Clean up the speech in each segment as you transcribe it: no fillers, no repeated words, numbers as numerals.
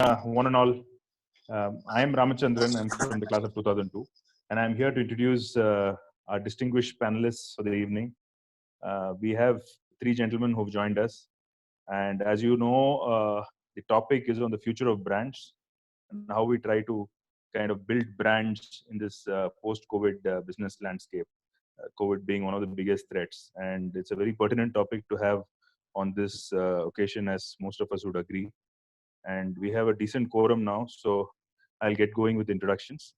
one and all. I am Ramachandran. I'm from the class of 2002, and I'm here to introduce our distinguished panelists for the evening. We have three gentlemen who've joined us, and as you know, the topic is on the future of brands and how we try to kind of build brands in this post-COVID business landscape. COVID being one of the biggest threats, and it's a very pertinent topic to have on this occasion, as most of us would agree. And we have a decent quorum now, so I'll get going with introductions.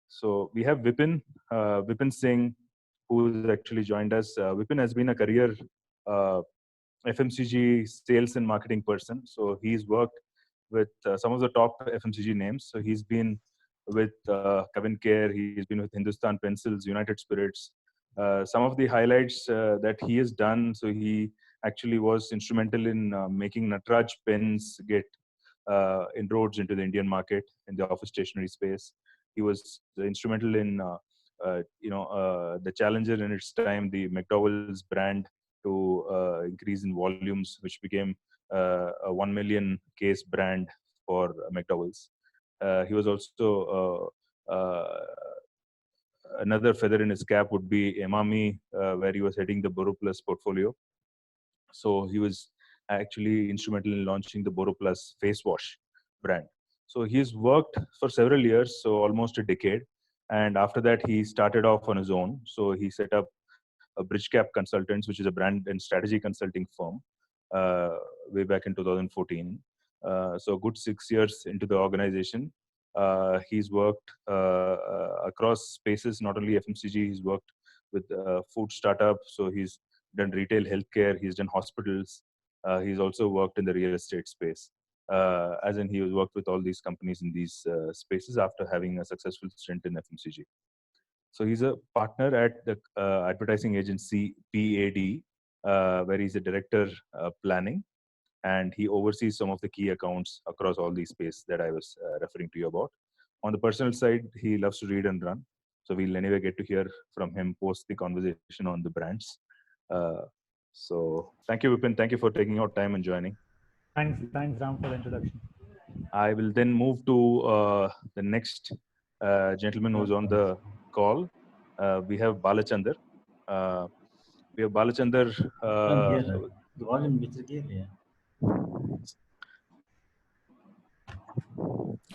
So we have Vipin Singh, who has actually joined us. Vipin has been a career FMCG sales and marketing person. So he's worked with some of the top FMCG names. So he's been with Kevin Care, he's been with Hindustan Pencils, United Spirits. Some of the highlights that he has done, so he actually was instrumental in making Natraj pens get inroads into the Indian market in the office stationery space. He was instrumental in the challenger in its time, the McDowell's brand, to increase in volumes, which became a 1 million case brand for McDowell's. He was also another feather in his cap would be Emami, where he was heading the BoroPlus portfolio. So he was actually instrumental in launching the BoroPlus face wash brand. So he's worked for several years, so almost a decade. And after that, he started off on his own. So he set up a Bridgecap Consultants, which is a brand and strategy consulting firm, way back in 2014. So good 6 years into the organization. He's worked across spaces, not only FMCG, he's worked with food startup. So he's done retail healthcare, he's done hospitals. He's also worked in the real estate space. As in, he has worked with all these companies in these spaces after having a successful stint in FMCG. So he's a partner at the advertising agency PAD, where he's a director planning, and he oversees some of the key accounts across all these spaces that I was referring to you about. On the personal side, he loves to read and run. So we'll anyway get to hear from him post the conversation on the brands. So thank you, Vipin. Thank you for taking out time and joining. Thanks, Ram, for the introduction. I will then move to the next gentleman who's on the call. We have Balachandar. We have Balachandar.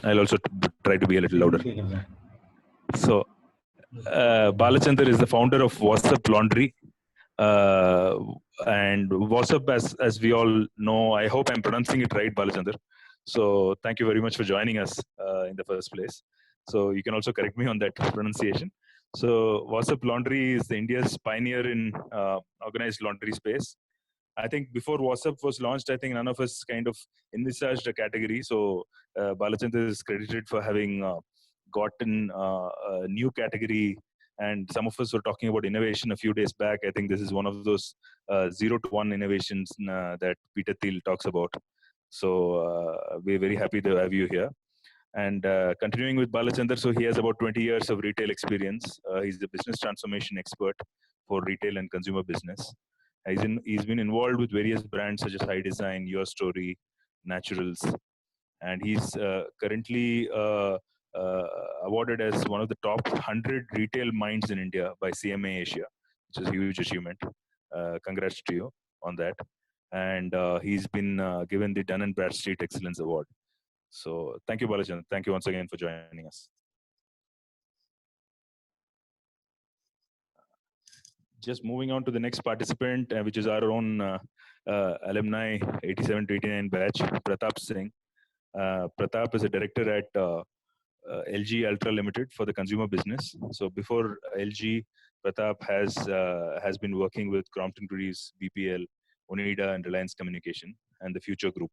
I'll also try to be a little louder. So Balachandar is the founder of Wassup Laundry. And Wassup, as we all know, I hope I'm pronouncing it right, Balachandar. So thank you very much for joining us in the first place. So you can also correct me on that pronunciation. So Wassup Laundry is India's pioneer in organized laundry space. I think before Wassup was launched, I think none of us kind of envisaged a category. So Balachandar is credited for having gotten a new category. And some of us were talking about innovation a few days back. I think this is one of those 0 to 1 innovations that Peter Thiel talks about. So we're very happy to have you here. And continuing with Balachandar, so he has about 20 years of retail experience. He's the business transformation expert for retail and consumer business. He's been involved with various brands such as Hidesign, YourStory, Naturals. And he's currently awarded as one of the top 100 retail minds in India by CMA Asia, which is a huge achievement. Congrats to you on that. And he's been given the Dun & Bradstreet Excellence Award. So thank you, Balachandar. Thank you once again for joining us. Just moving on to the next participant, which is our own alumni 87 to 89 batch, Pratap Singh. Pratap is a director at LG Ultra Limited for the consumer business. So before LG, Pratap has been working with Crompton Greaves, BPL, Oneida, and Reliance Communication, and the Future Group.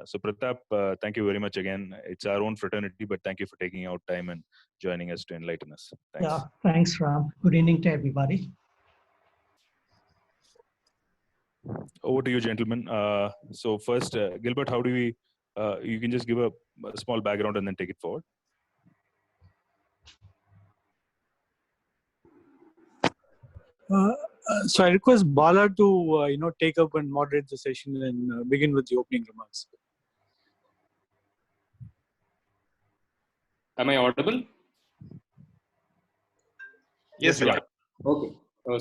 So Pratap, thank you very much again. It's our own fraternity, but thank you for taking out time and joining us to enlighten us. Thanks. Yeah, thanks, Ram. Good evening to everybody. Over to you, gentlemen. So first, Gilbert, how do we, you can just give a small background and then take it forward. So I request Bala to take up and moderate the session and begin with the opening remarks. Am I audible? Yes, you are. Okay.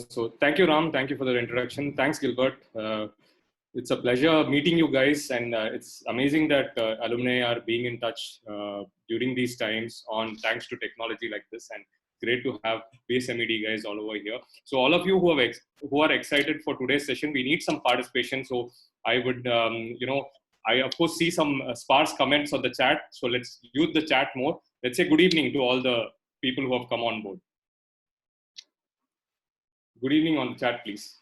So thank you, Ram. Thank you for the introduction. Thanks, Gilbert. It's a pleasure meeting you guys, and it's amazing that alumni are being in touch during these times on thanks to technology like this, and great to have base MED guys all over here. So all of you who are excited for today's session, we need some participation. So I would, I of course see some sparse comments on the chat. So let's use the chat more. Let's say good evening to all the people who have come on board. Good evening on the chat, please.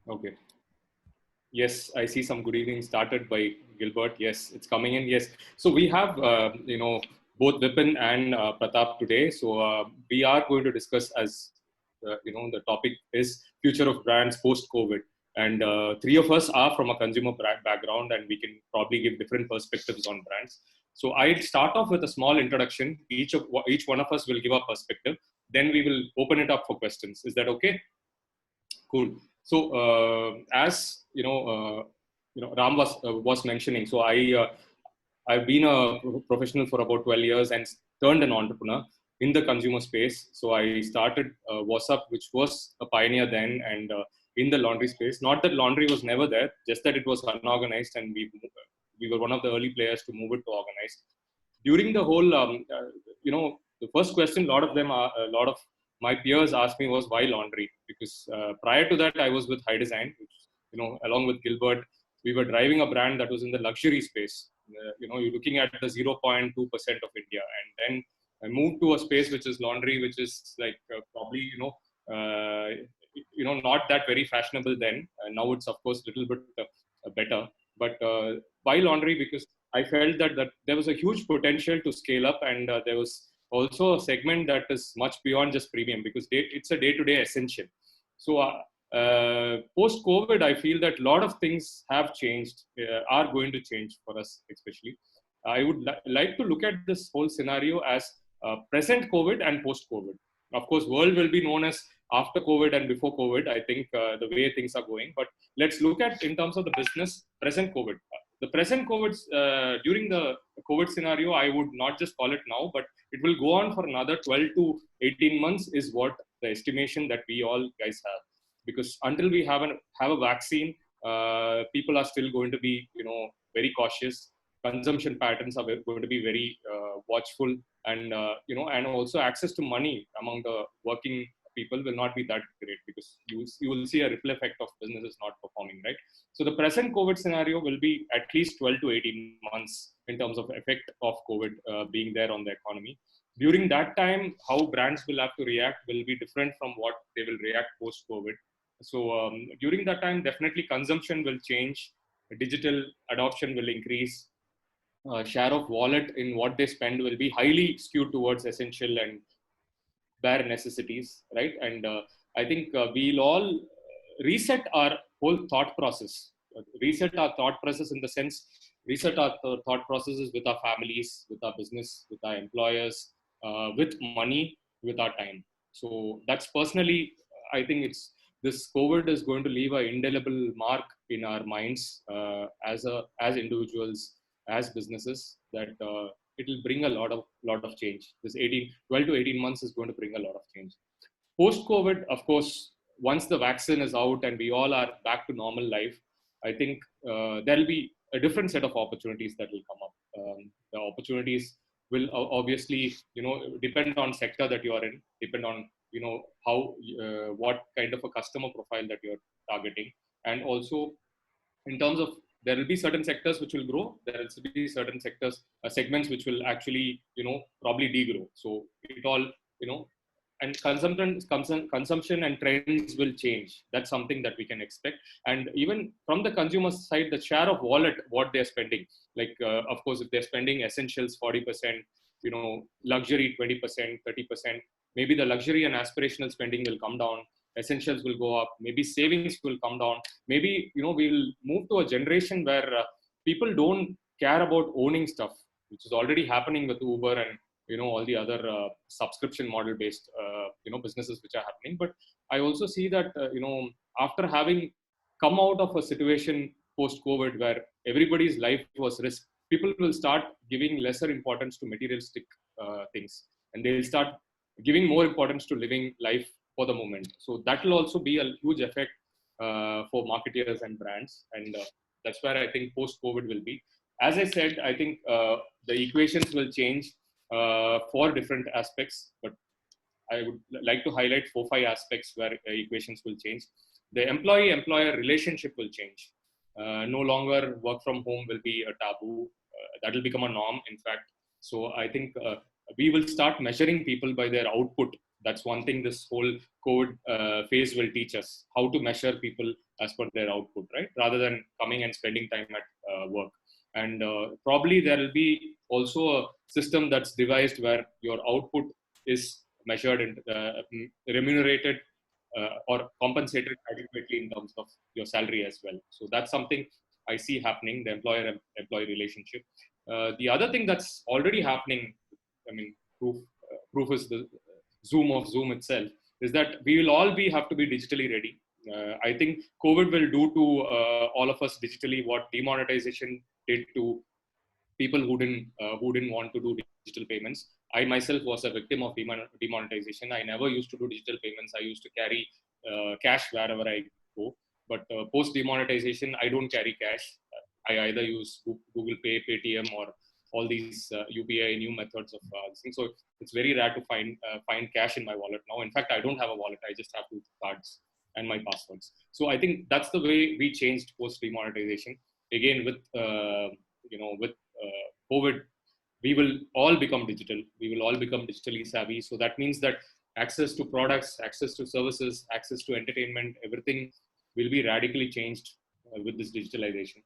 Okay. Yes, I see some good evening started by Gilbert. Yes, it's coming in. Yes. So we have, both Vipin and Pratap today. So we are going to discuss as, the topic is future of brands post-COVID. And three of us are from a consumer background, and we can probably give different perspectives on brands. So I'll start off with a small introduction. Each one of us will give a perspective. Then we will open it up for questions. Is that okay? Cool. So as Ram was mentioning. So I've been a professional for about 12 years and turned an entrepreneur in the consumer space. So I started Wassup, which was a pioneer then, and in the laundry space. Not that laundry was never there, just that it was unorganized, and we were one of the early players to move it to organized. During the whole, the first question, a lot of my peers asked me was why laundry? Because prior to that, I was with Hidesign, which, along with Gilbert, we were driving a brand that was in the luxury space. You're looking at the 0.2% of India, and then I moved to a space which is laundry, which is like probably not that very fashionable then. Now it's of course a little bit better. But why laundry? Because I felt that there was a huge potential to scale up, and there was also a segment that is much beyond just premium, because it's a day-to-day essential. So post-COVID, I feel that a lot of things have changed, are going to change for us especially. I would like to look at this whole scenario as present COVID and post-COVID. Of course, world will be known as after COVID and before COVID, I think the way things are going. But let's look at in terms of the business, present COVID. The present COVID, during the COVID scenario, I would not just call it now, but it will go on for another 12 to 18 months is what the estimation that we all guys have. Because until we have a vaccine, people are still going to be, very cautious. Consumption patterns are going to be very watchful, and and also access to money among the working people will not be that great, because you will see a ripple effect of businesses not performing, right? So the present COVID scenario will be at least 12 to 18 months in terms of effect of COVID being there on the economy. During that time, how brands will have to react will be different from what they will react post-COVID. So during that time, definitely consumption will change, digital adoption will increase, share of wallet in what they spend will be highly skewed towards essential and bare necessities, right? And I think we'll all reset our whole thought process, reset our thought process in the sense, reset our thought processes with our families, with our business, with our employers, with money, with our time. So that's personally, I think this COVID is going to leave an indelible mark in our minds as individuals, as businesses, that it will bring a lot of change. This 12 to 18 months is going to bring a lot of change. Post-COVID, of course, once the vaccine is out and we all are back to normal life, I think there'll be a different set of opportunities that will come up. The opportunities will obviously, depend on sector that you are in, depend on, how, what kind of a customer profile that you're targeting. And also in terms of, there will be certain sectors which will grow, there will be certain segments which will actually, probably degrow. So it all, and consumption and trends will change. That's something that we can expect. And even from the consumer side, the share of wallet, what they're spending, like, of course, if they're spending essentials 40%, luxury 20%, 30%, maybe the luxury and aspirational spending will come down. Essentials will go up, maybe savings will come down, maybe we will move to a generation where people don't care about owning stuff, which is already happening with Uber and all the other subscription model based businesses which are happening. But I also see that after having come out of a situation post-COVID, where everybody's life was risk, people will start giving lesser importance to materialistic things, and they'll start giving more importance to living life for the moment. So that will also be a huge effect for marketers and brands, and that's where I think post-COVID will be. As I said, I think the equations will change for different aspects, but I would like to highlight 4-5 aspects where equations will change. The employee-employer relationship will change. No longer work from home will be a taboo. That will become a norm, in fact. So I think we will start measuring people by their output. That's one thing this whole COVID phase will teach us, how to measure people as per their output, right? Rather than coming and spending time at work. And probably there will be also a system that's devised where your output is measured and remunerated or compensated adequately in terms of your salary as well. So that's something I see happening, the employer-employee relationship. The other thing that's already happening, I mean, proof is the Zoom of Zoom itself, is that we will all have to be digitally ready. I think COVID will do to all of us digitally what demonetization did to people who didn't want to do digital payments. I myself was a victim of demonetization. I never used to do digital payments. I used to carry cash wherever I go. But post demonetization, I don't carry cash. I either use Google Pay, Paytm, or all these UPI new methods of things. So it's very rare to find cash in my wallet now. In fact, I don't have a wallet. I just have 2 cards and my passwords. So I think that's the way we changed post demonetization. Again, with COVID, we will all become digital. We will all become digitally savvy. So that means that access to products, access to services, access to entertainment, everything will be radically changed with this digitalization.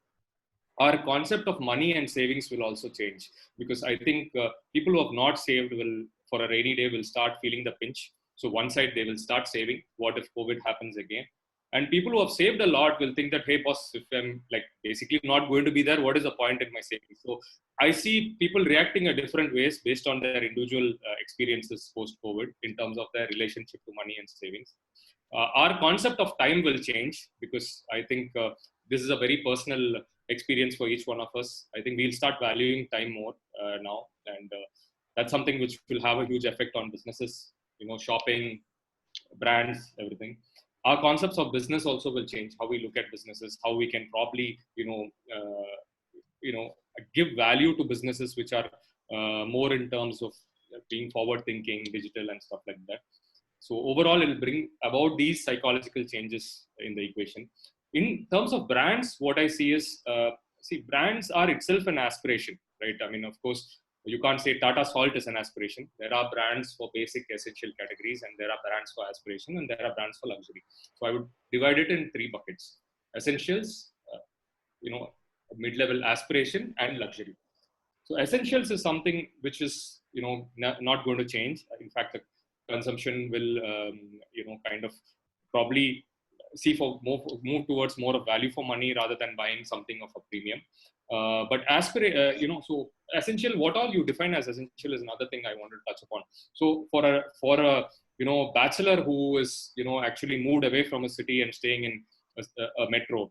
Our concept of money and savings will also change, because I think people who have not saved will, for a rainy day, will start feeling the pinch. So one side, they will start saving. What if COVID happens again? And people who have saved a lot will think that, hey, boss, if I'm like basically not going to be there, what is the point in my savings? So I see people reacting in different ways based on their individual experiences post-COVID in terms of their relationship to money and savings. Our concept of time will change, because I think this is a very personal experience for each one of us. I think we'll start valuing time more now, and that's something which will have a huge effect on businesses, shopping, brands, everything. Our concepts of business also will change, how we look at businesses, how we can probably, give value to businesses which are more in terms of being forward thinking, digital and stuff like that. So overall, it will bring about these psychological changes in the equation. In terms of brands, what I see is, brands are itself an aspiration, right? I mean, of course, you can't say Tata Salt is an aspiration. There are brands for basic essential categories, and there are brands for aspiration, and there are brands for luxury. So I would divide it in 3 buckets: essentials, mid-level aspiration, and luxury. So essentials is something which is, not going to change. In fact, the consumption will, kind of probably move towards more of value for money rather than buying something of a premium. But so essential, what all you define as essential is another thing I want to touch upon. So for a bachelor who is, actually moved away from a city and staying in a metro,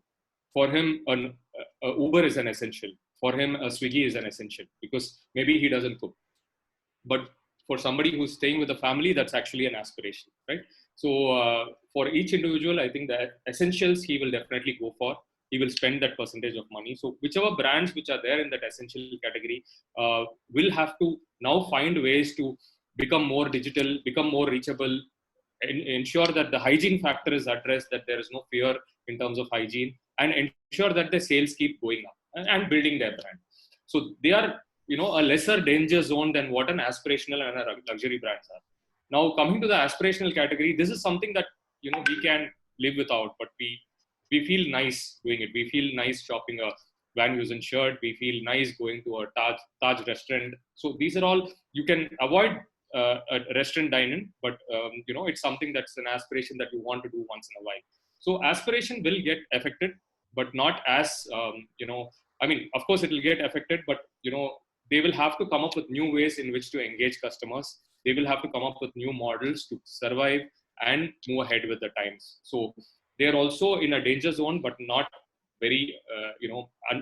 for him, a Uber is an essential. For him, a Swiggy is an essential, because maybe he doesn't cook. But for somebody who's staying with a family, that's actually an aspiration, right? So for each individual, I think that essentials he will definitely go for. He will spend that percentage of money. So whichever brands which are there in that essential category will have to now find ways to become more digital, become more reachable, and ensure that the hygiene factor is addressed, that there is no fear in terms of hygiene, and ensure that the sales keep going up and building their brand. So they are, a lesser danger zone than what an aspirational and a luxury brands are. Now, coming to the aspirational category, this is something that, we can live without, but we feel nice doing it. We feel nice shopping a Van Heusen shirt. We feel nice going to a Taj restaurant. So these are all, you can avoid a restaurant dine-in, but, it's something that's an aspiration that you want to do once in a while. So aspiration will get affected, but not as, of course it will get affected, but, they will have to come up with new ways in which to engage customers. They will have to come up with new models to survive and move ahead with the times. So they are also in a danger zone, but not very,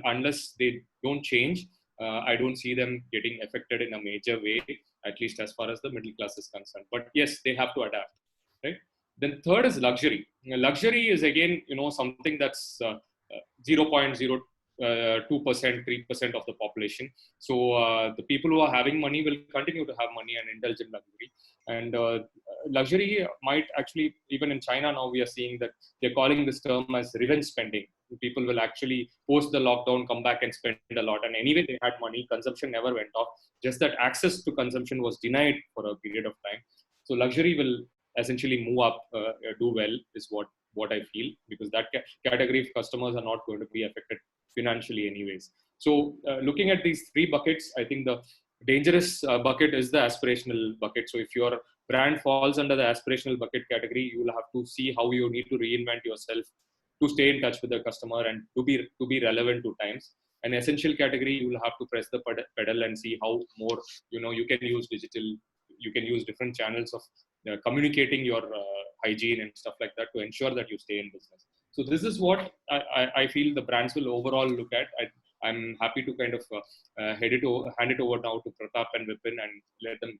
unless they don't change, I don't see them getting affected in a major way, at least as far as the middle class is concerned. But yes, they have to adapt, right? Then third is luxury. Luxury is again, something that's 0.02%, 3% of the population. So the people who are having money will continue to have money and indulge in luxury. And luxury might actually, even in China now, we are seeing that they're calling this term as revenge spending. People will actually, post the lockdown, come back and spend a lot. And anyway, they had money, consumption never went off. Just that access to consumption was denied for a period of time. So luxury will essentially move up, do well, is what I feel, because that category of customers are not going to be affected financially anyways. So looking at these three buckets, I think the dangerous bucket is the aspirational bucket. So if your brand falls under the aspirational bucket category, you will have to see how you need to reinvent yourself to stay in touch with the customer and to be relevant to times. An essential category, you will have to press the pedal and see how more, you can use digital, you can use different channels of communicating your hygiene and stuff like that to ensure that you stay in business. So this is what I feel the brands will overall look at. I'm happy to kind of hand it over now to Pratap and Vipin and let them,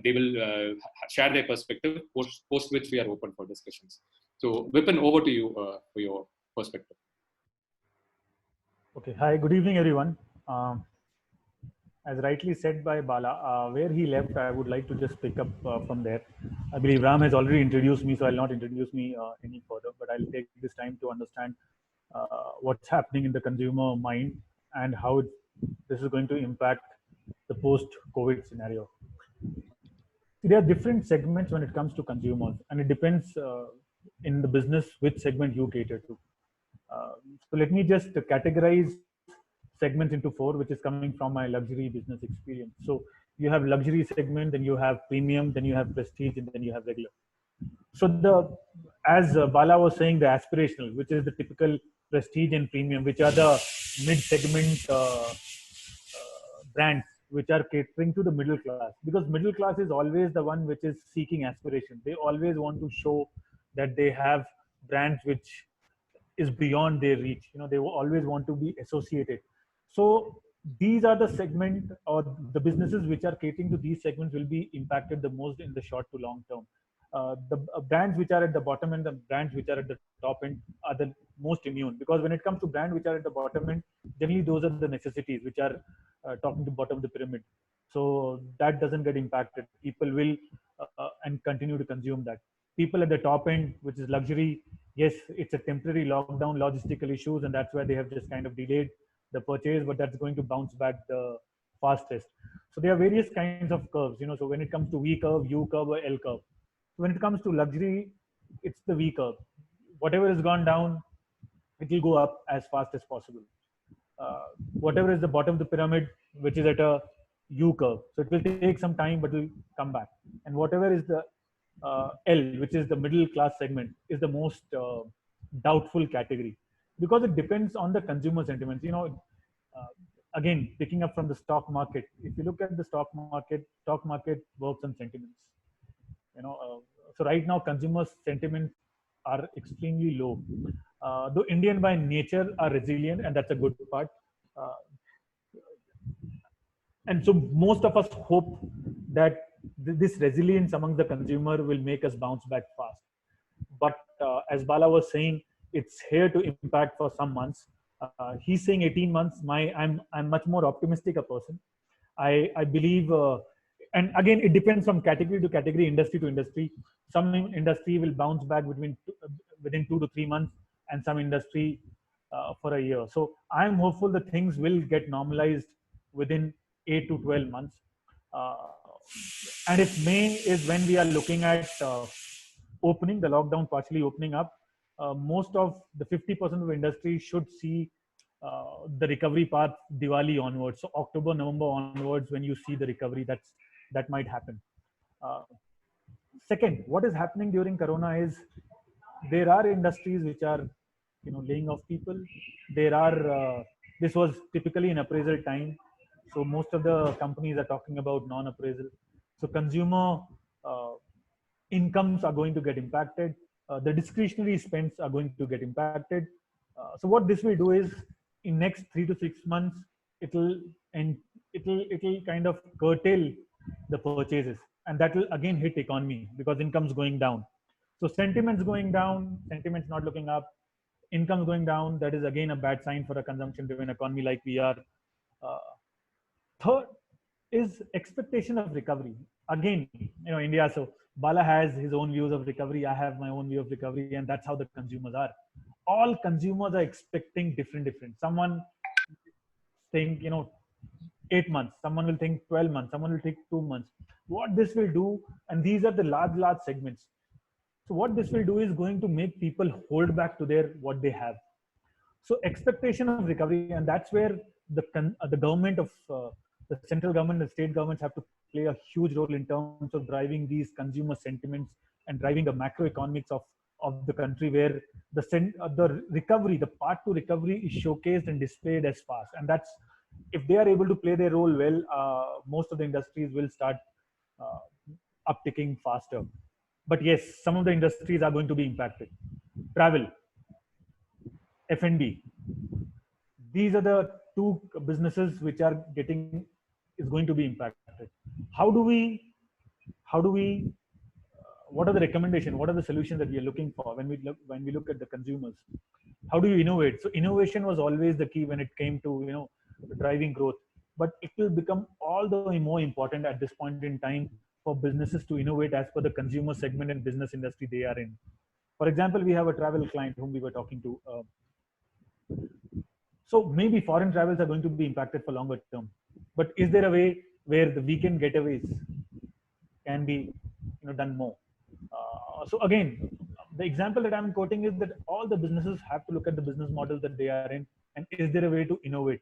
they will share their perspective, post which we are open for discussions. So Vipin, over to you for your perspective. Okay. Hi, good evening, everyone. As rightly said by Bala, where he left, I would like to just pick up from there. I believe Ram has already introduced me, so I'll not introduce me any further, but I'll take this time to understand what's happening in the consumer mind and how this is going to impact the post-COVID scenario. There are different segments when it comes to consumers, and it depends in the business which segment you cater to. So let me just categorize segments into four, which is coming from my luxury business experience. So you have luxury segment, then you have premium, then you have prestige, and then you have regular. So as Bala was saying, the aspirational, which is the typical prestige and premium, which are the mid-segment brands which are catering to the middle class, because middle class is always the one which is seeking aspiration. They always want to show that they have brands which is beyond their reach. They always want to be associated. So these are the segment or the businesses which are catering to these segments will be impacted the most in the short to long term. The brands which are at the bottom and the brands which are at the top end are the most immune, because when it comes to brands which are at the bottom end, generally those are the necessities which are talking to bottom of the pyramid. So that doesn't get impacted. People will and continue to consume that. People at the top end, which is luxury, yes, it's a temporary lockdown, logistical issues, and that's why they have just kind of delayed the purchase, but that's going to bounce back the fastest. So there are various kinds of curves, so when it comes to V curve, U curve, or L curve. When it comes to luxury, it's the V curve. Whatever has gone down, it will go up as fast as possible. Whatever is the bottom of the pyramid, which is at a U curve, so it will take some time, but will come back. And whatever is the L, which is the middle class segment, is the most doubtful category, because it depends on the consumer sentiments. Again, picking up from the stock market, if you look at the stock market works on sentiments. So right now consumer sentiments are extremely low. Though Indian by nature are resilient, and that's a good part. And so most of us hope that this resilience among the consumer will make us bounce back fast. But as Bala was saying, it's here to impact for some months. He's saying 18 months. I'm much more optimistic a person. I believe, and again, it depends from category to category, industry to industry. Some industry will bounce back within 2 to 3 months, and some industry for a year. So I'm hopeful that things will get normalized within 8 to 12 months. And if May is when we are looking at opening, the lockdown partially opening up, most of the 50% of industry should see the recovery path Diwali onwards. So October, November onwards, when you see the recovery, that might happen. Second, what is happening during Corona is there are industries which are laying off people. There are this was typically an appraisal time, so most of the companies are talking about non-appraisal. So consumer incomes are going to get impacted. The discretionary spends are going to get impacted. So what this will do is, in next 3 to 6 months, it'll and it'll kind of curtail the purchases, and that will again hit economy because income's going down. So sentiment's going down, sentiment's not looking up, income's going down. That is again a bad sign for a consumption-driven economy like we are. Uh, Third is expectation of recovery. Again, India. So Bala has his own views of recovery. I have my own view of recovery, and that's how the consumers are. All consumers are expecting different. Someone think 8 months. Someone will think 12 months. Someone will think 2 months. What this will do, and these are the large segments. So what this will do is going to make people hold back to their what they have. So expectation of recovery, and that's where the government of the central government, the state governments have to play a huge role in terms of driving these consumer sentiments and driving the macroeconomics of the country, where the recovery, the path to recovery is showcased and displayed as fast. And that's, if they are able to play their role well, most of the industries will start uh, upticking faster. But yes, some of the industries are going to be impacted. Travel, F&B. These are the two businesses which are is going to be impacted. How do we, what are the recommendations? What are the solutions that we are looking for when we look at the consumers? How do you innovate? So innovation was always the key when it came to driving growth, but it will become all the more important at this point in time for businesses to innovate as per the consumer segment and business industry they are in. For example, we have a travel client whom we were talking to. So maybe foreign travels are going to be impacted for longer term, but is there a way where the weekend getaways can be done more? So again, the example that I'm quoting is that all the businesses have to look at the business model that they are in, and is there a way to innovate?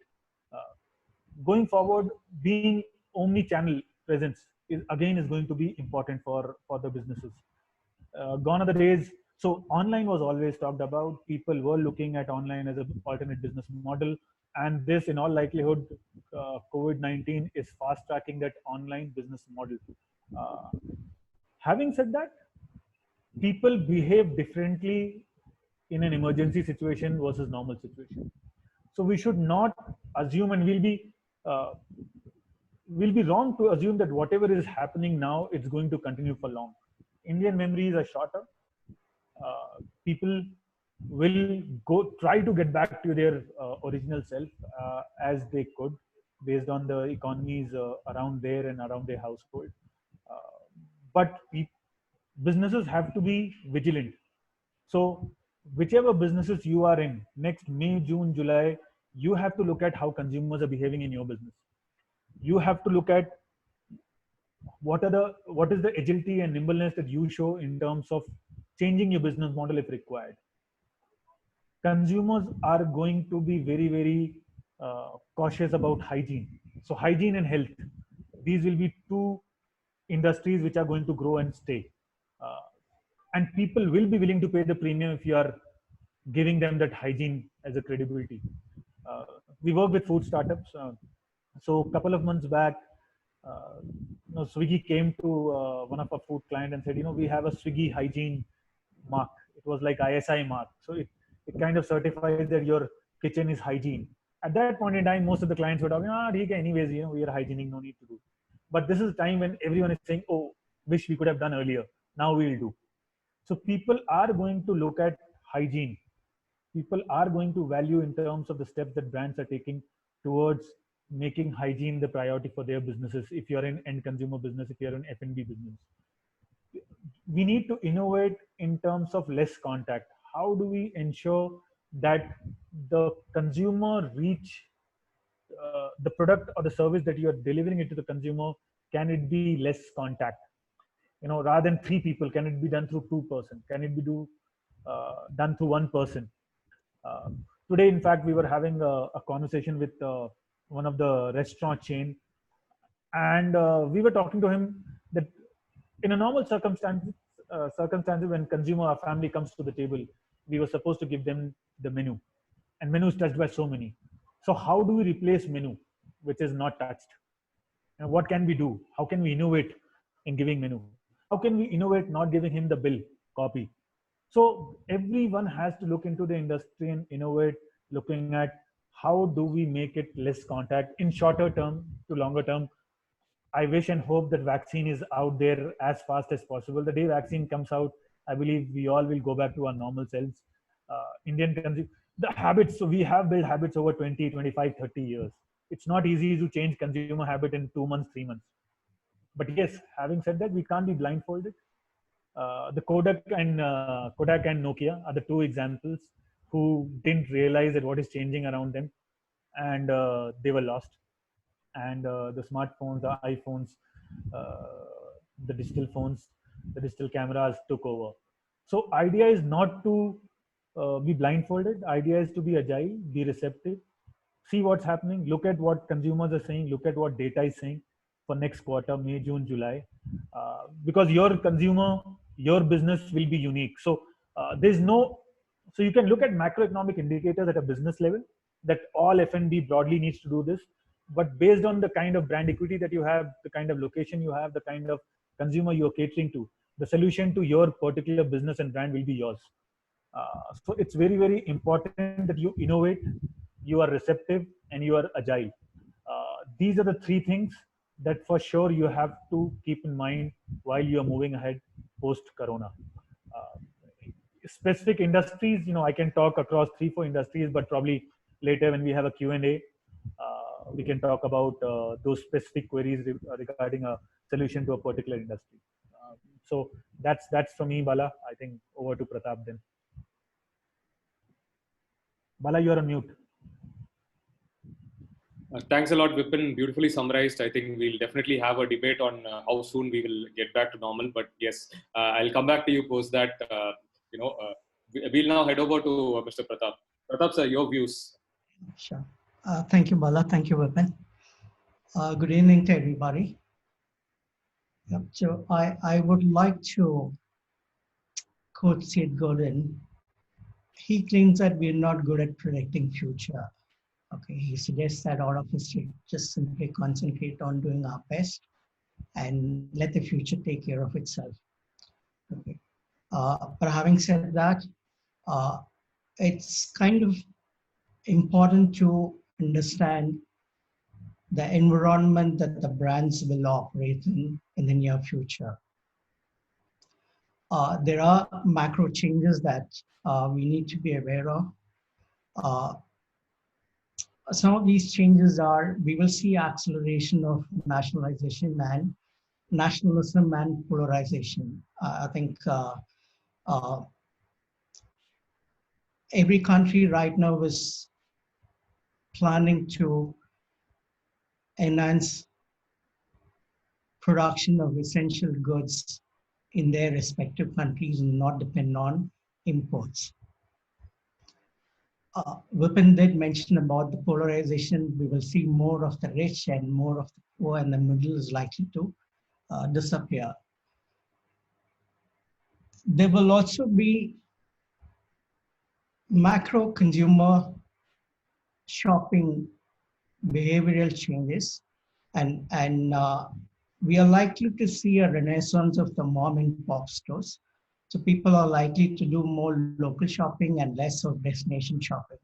Going forward, being omni-channel presence is going to be important for the businesses. Gone are the days. So online was always talked about. People were looking at online as an alternate business model, and this, in all likelihood, COVID-19 is fast tracking that online business model. Having said that, people behave differently in an emergency situation versus normal situation. So we should not assume, and uh, we'll be wrong to assume that whatever is happening now, it's going to continue for long. Indian memories are shorter. People will try to get back to their original self as they could, based on the economies around there and around their household. But businesses have to be vigilant. So whichever businesses you are in, next May, June, July, you have to look at how consumers are behaving in your business. You have to look at what is the agility and nimbleness that you show in terms of changing your business model if required. Consumers are going to be very cautious about hygiene. So hygiene and health, these will be two industries which are going to grow and stay. Uh, and people will be willing to pay the premium if you are giving them that hygiene as a credibility. Uh, we work with food startups. So a couple of months back, Swiggy came to one of our food clients and said, we have a Swiggy hygiene mark. It was like ISI mark. So it kind of certifies that your kitchen is hygiene. At that point in time, most of the clients were talking, anyways, we are hygienic, no need to do. But this is a time when everyone is saying, oh, wish we could have done earlier. Now we'll do. So people are going to look at hygiene. People are going to value in terms of the steps that brands are taking towards making hygiene the priority for their businesses. If you're in end consumer business, if you're in F&B business, we need to innovate in terms of less contact. How do we ensure that the consumer reach the product or the service that you are delivering it to the consumer? Can it be less contact? Rather than 3 people, can it be done through 2 person? Can it be done through 1 person? Today, in fact, we were having a conversation with one of the restaurant chain, and we were talking to him that in a normal circumstances when consumer or family comes to the table, we were supposed to give them the menu, and menu is touched by so many. So how do we replace menu which is not touched? And what can we do? How can we innovate in giving menu? How can we innovate not giving him the bill copy? So everyone has to look into the industry and innovate, looking at how do we make it less contact in shorter term to longer term. I wish and hope that vaccine is out there as fast as possible. The day vaccine comes out, I believe we all will go back to our normal selves. The habits, so we have built habits over 20, 25, 30 years. It's not easy to change consumer habit in 2 months, 3 months. But yes, having said that, we can't be blindfolded. The Kodak and Nokia are the two examples who didn't realize that what is changing around them, and they were lost. And the smartphones, the iPhones, the digital phones, the digital cameras took over. So idea is not to be blindfolded. Idea is to be agile, be receptive, see what's happening, look at what consumers are saying, look at what data is saying for next quarter, May, June, July, because your consumer, your business will be unique. So there's no, so you can look at macroeconomic indicators at a business level that all F&B broadly needs to do this, but based on the kind of brand equity that you have, the kind of location you have, the kind of consumer you're catering to, the solution to your particular business and brand will be yours. So it's very, very important that you innovate, you are receptive, and you are agile. These are the three things that for sure you have to keep in mind while you are moving ahead post Corona. Uh, Specific industries, I can talk across 3, 4 industries, but probably later when we have a Q&A, we can talk about those specific queries regarding a solution to a particular industry. So that's for me, Bala. I think over to Pratap then. Bala, you are on mute. Thanks a lot, Vipin. Beautifully summarized. I think we'll definitely have a debate on how soon we will get back to normal. But yes, I'll come back to you post that. We'll now head over to Mr. Pratap. Pratap, sir, your views. Sure. Thank you, Bala. Thank you, Vipin. Good evening to everybody. Yep. So I would like to quote Seth Godin. He claims that we're not good at predicting future. Okay, he suggests that all of us should just simply concentrate on doing our best and let the future take care of itself. Okay. But having said that, it's kind of important to understand the environment that the brands will operate in the near future. There are macro changes that we need to be aware of. Some of these changes are, we will see acceleration of nationalization and nationalism and polarization. I think every country right now is planning to enhance production of essential goods in their respective countries and not depend on imports. Vipin did mention about the polarization. We will see more of the rich and more of the poor, and the middle is likely to disappear. There will also be macro consumer shopping behavioral changes, and we are likely to see a renaissance of the mom and pop stores. So people are likely to do more local shopping and less of destination shopping.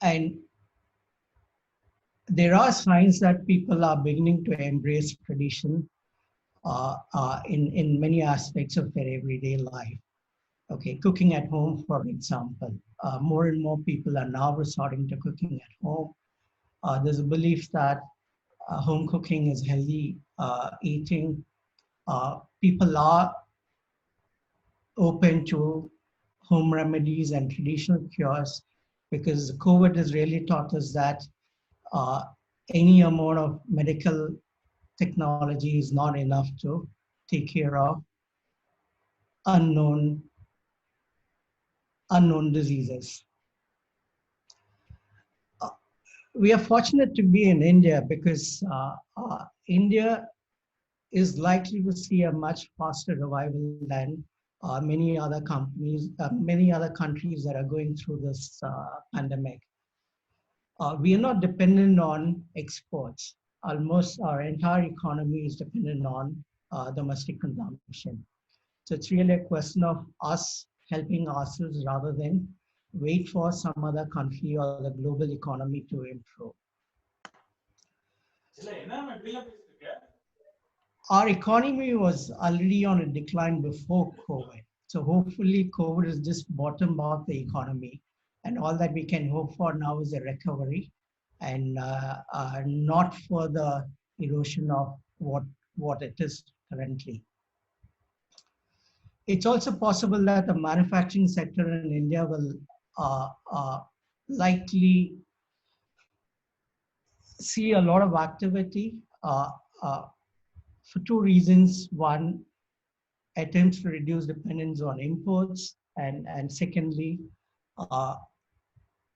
And there are signs that people are beginning to embrace tradition in many aspects of their everyday life. Okay, cooking at home, for example. More and more people are now resorting to cooking at home. There's a belief that home cooking is healthy eating. People are open to home remedies and traditional cures because COVID has really taught us that any amount of medical technology is not enough to take care of unknown diseases. We are fortunate to be in India because India is likely to see a much faster revival than many other countries that are going through this pandemic. We are not dependent on exports. Almost our entire economy is dependent on domestic consumption. So it's really a question of us helping ourselves rather than wait for some other country or the global economy to improve. Our economy was already on a decline before COVID. So hopefully COVID has just bottomed out the economy, and all that we can hope for now is a recovery and not further erosion of what it is currently. It's also possible that the manufacturing sector in India will likely see a lot of activity for two reasons. One, attempts to reduce dependence on imports, and secondly,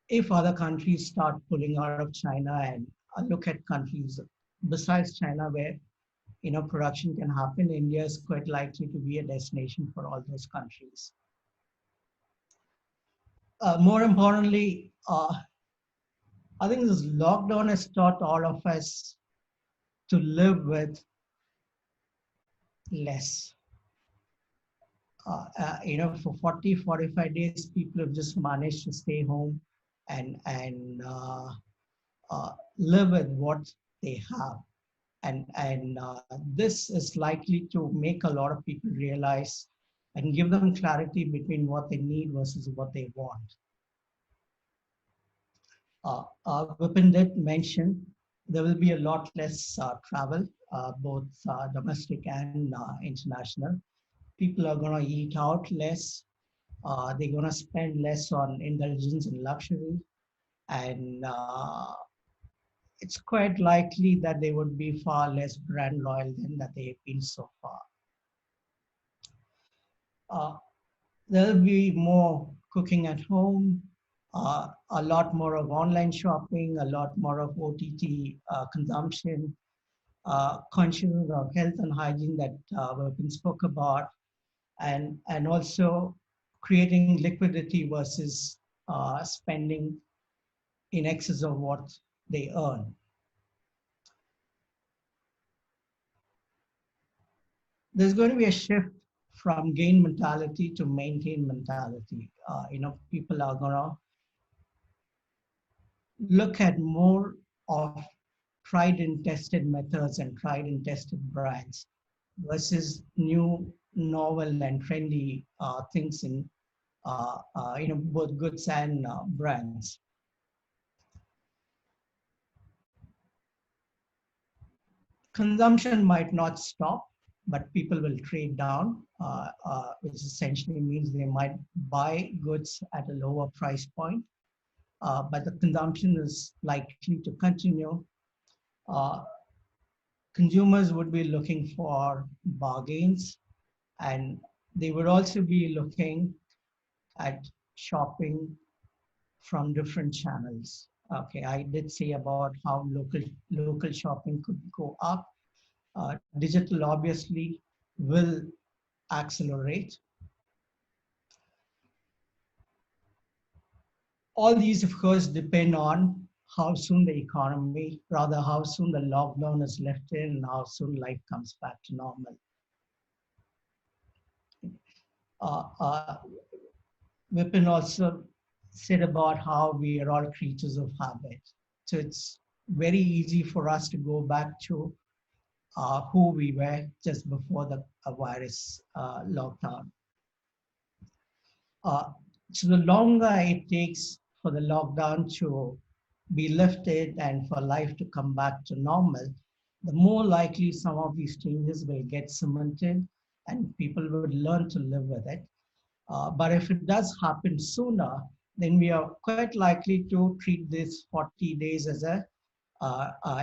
if other countries start pulling out of China and look at countries besides China where production can happen, India is quite likely to be a destination for all those countries. More importantly, I think this lockdown has taught all of us to live with less. For 40, 45 days, people have just managed to stay home and live with what they have. And this is likely to make a lot of people realize and give them clarity between what they need versus what they want. Vipin did mention there will be a lot less travel, both domestic and international. People are going to eat out less. They're going to spend less on indulgence and luxury. And it's quite likely that they would be far less brand loyal than that they've been so far. There'll be more cooking at home, a lot more of online shopping, a lot more of OTT consumption, conscious of health and hygiene that Vipin spoke about, and also creating liquidity versus spending in excess of what they earn. There's going to be a shift from gain mentality to maintain mentality. People are going to look at more of tried and tested methods and tried and tested brands versus new, novel, and trendy things in both goods and brands. Consumption might not stop, but people will trade down, which essentially means they might buy goods at a lower price point, but the consumption is likely to continue. Consumers would be looking for bargains, and they would also be looking at shopping from different channels. Okay, I did say about how local shopping could go up. Digital obviously will accelerate. All these, of course, depend on how soon the economy, rather how soon the lockdown is lifted and how soon life comes back to normal. Vipin also said about how we are all creatures of habit. So it's very easy for us to go back to who we were just before the virus lockdown. So the longer it takes for the lockdown to be lifted and for life to come back to normal, the more likely some of these changes will get cemented and people would learn to live with it. But if it does happen sooner, then we are quite likely to treat this 40 days as a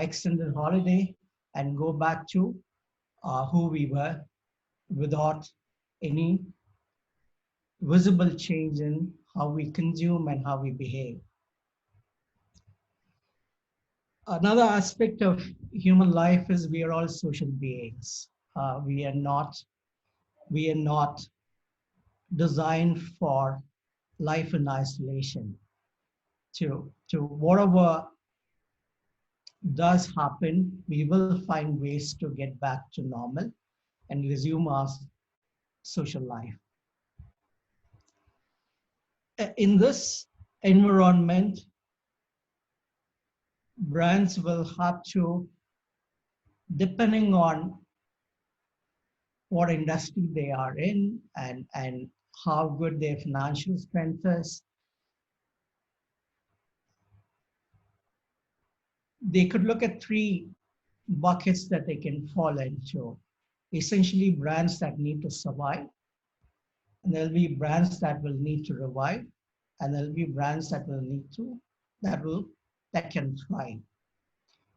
extended holiday and go back to who we were without any visible change in how we consume and how we behave. Another aspect of human life is we are all social beings. We are not designed for life in isolation. To whatever does happen, we will find ways to get back to normal and resume our social life. In this environment, brands will have to, depending on what industry they are in and how good their financial strength is, they could look at three buckets that they can fall into. Essentially, brands that need to survive, and there'll be brands that will need to revive, and there'll be brands that will need to that can thrive.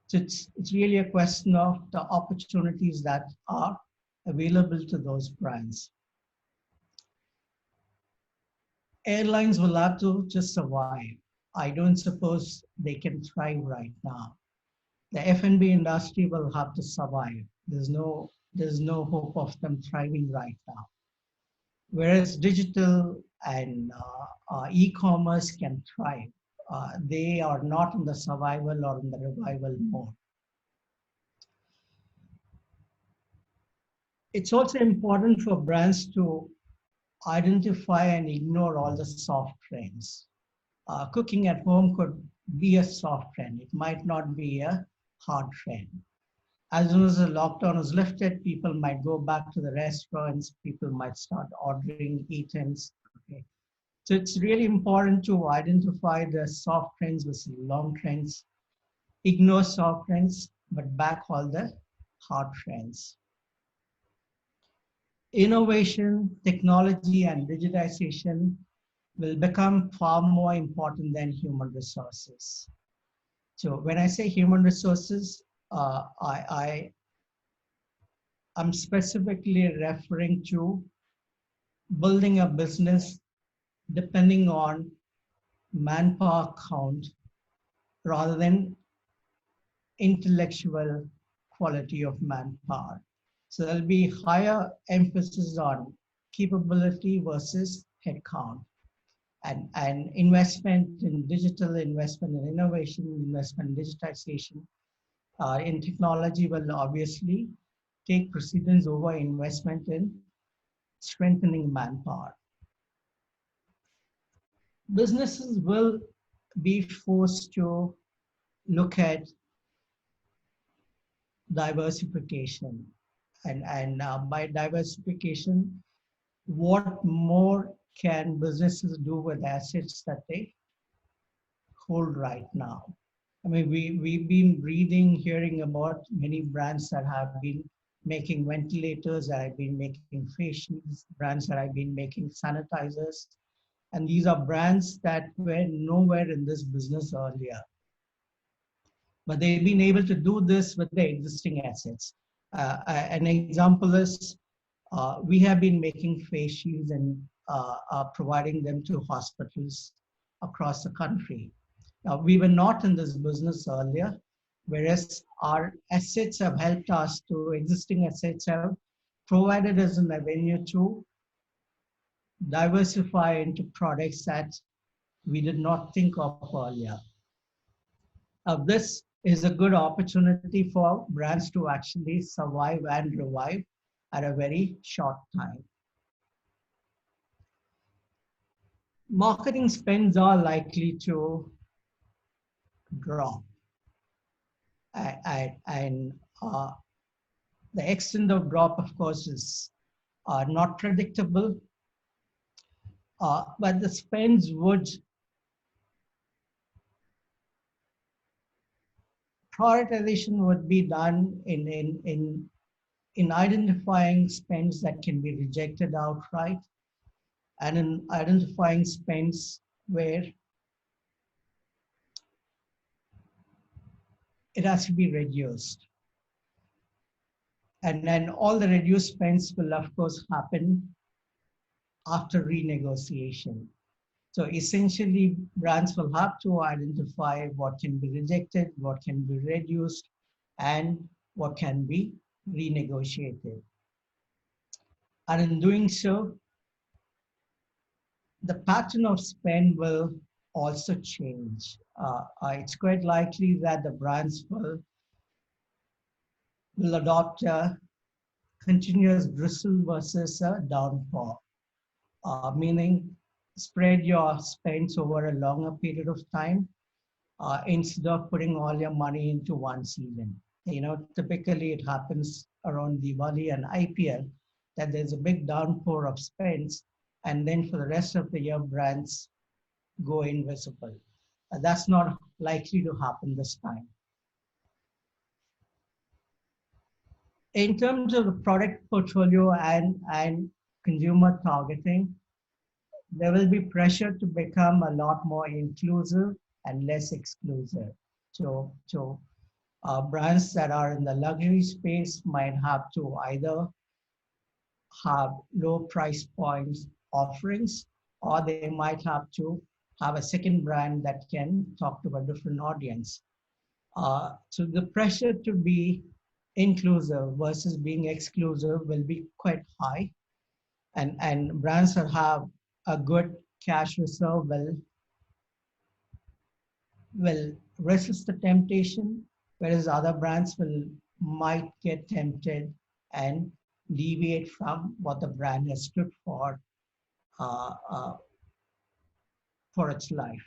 So it's really a question of the opportunities that are available to those brands. Airlines will have to just survive. I don't suppose they can thrive right now. The F&B industry will have to survive. There's no hope of them thriving right now. Whereas digital and e-commerce can thrive. They are not in the survival or in the revival mode. It's also important for brands to identify and ignore all the soft trends. Cooking at home could be a soft trend. It might not be a hard trend. As soon as the lockdown is lifted, people might go back to the restaurants, people might start ordering eat-ins. Okay. So it's really important to identify the soft trends versus long trends, ignore soft trends, but back all the hard trends. Innovation, technology, and digitization will become far more important than human resources. So when I say human resources, I'm specifically referring to building a business depending on manpower count rather than intellectual quality of manpower. So there'll be higher emphasis on capability versus headcount. And investment in digital, investment in innovation, investment in digitization, in technology will obviously take precedence over investment in strengthening manpower. Businesses will be forced to look at diversification. And by diversification, what more can businesses do with assets that they hold right now? I mean, we've been reading, hearing about many brands that have been making ventilators, that have been making face shields, brands that have been making sanitizers. And these are brands that were nowhere in this business earlier. But they've been able to do this with their existing assets. An example is we have been making face shields and providing them to hospitals across the country. Now, we were not in this business earlier, whereas our assets have helped us to, existing assets have provided us an avenue to diversify into products that we did not think of earlier. This is a good opportunity for brands to actually survive and revive at a very short time. Marketing spends are likely to drop. And the extent of drop, of course, is not predictable, but the spends would, prioritization would be done in identifying spends that can be rejected outright, and in identifying spends where it has to be reduced. And then all the reduced spends will, of course, happen after renegotiation. So essentially, brands will have to identify what can be rejected, what can be reduced, and what can be renegotiated. And in doing so, the pattern of spend will also change. It's quite likely that the brands will adopt a continuous bristle versus a downpour, meaning spread your spends over a longer period of time instead of putting all your money into one season. Typically it happens around Diwali and IPL that there's a big downpour of spends, and then for the rest of the year, brands go invisible. That's not likely to happen this time. In terms of the product portfolio and consumer targeting, there will be pressure to become a lot more inclusive and less exclusive. So brands that are in the luxury space might have to either have low price points offerings, or they might have to have a second brand that can talk to a different audience. So the pressure to be inclusive versus being exclusive will be quite high, and brands that have a good cash reserve will resist the temptation, whereas other brands might get tempted and deviate from what the brand has stood uh, uh, for its life.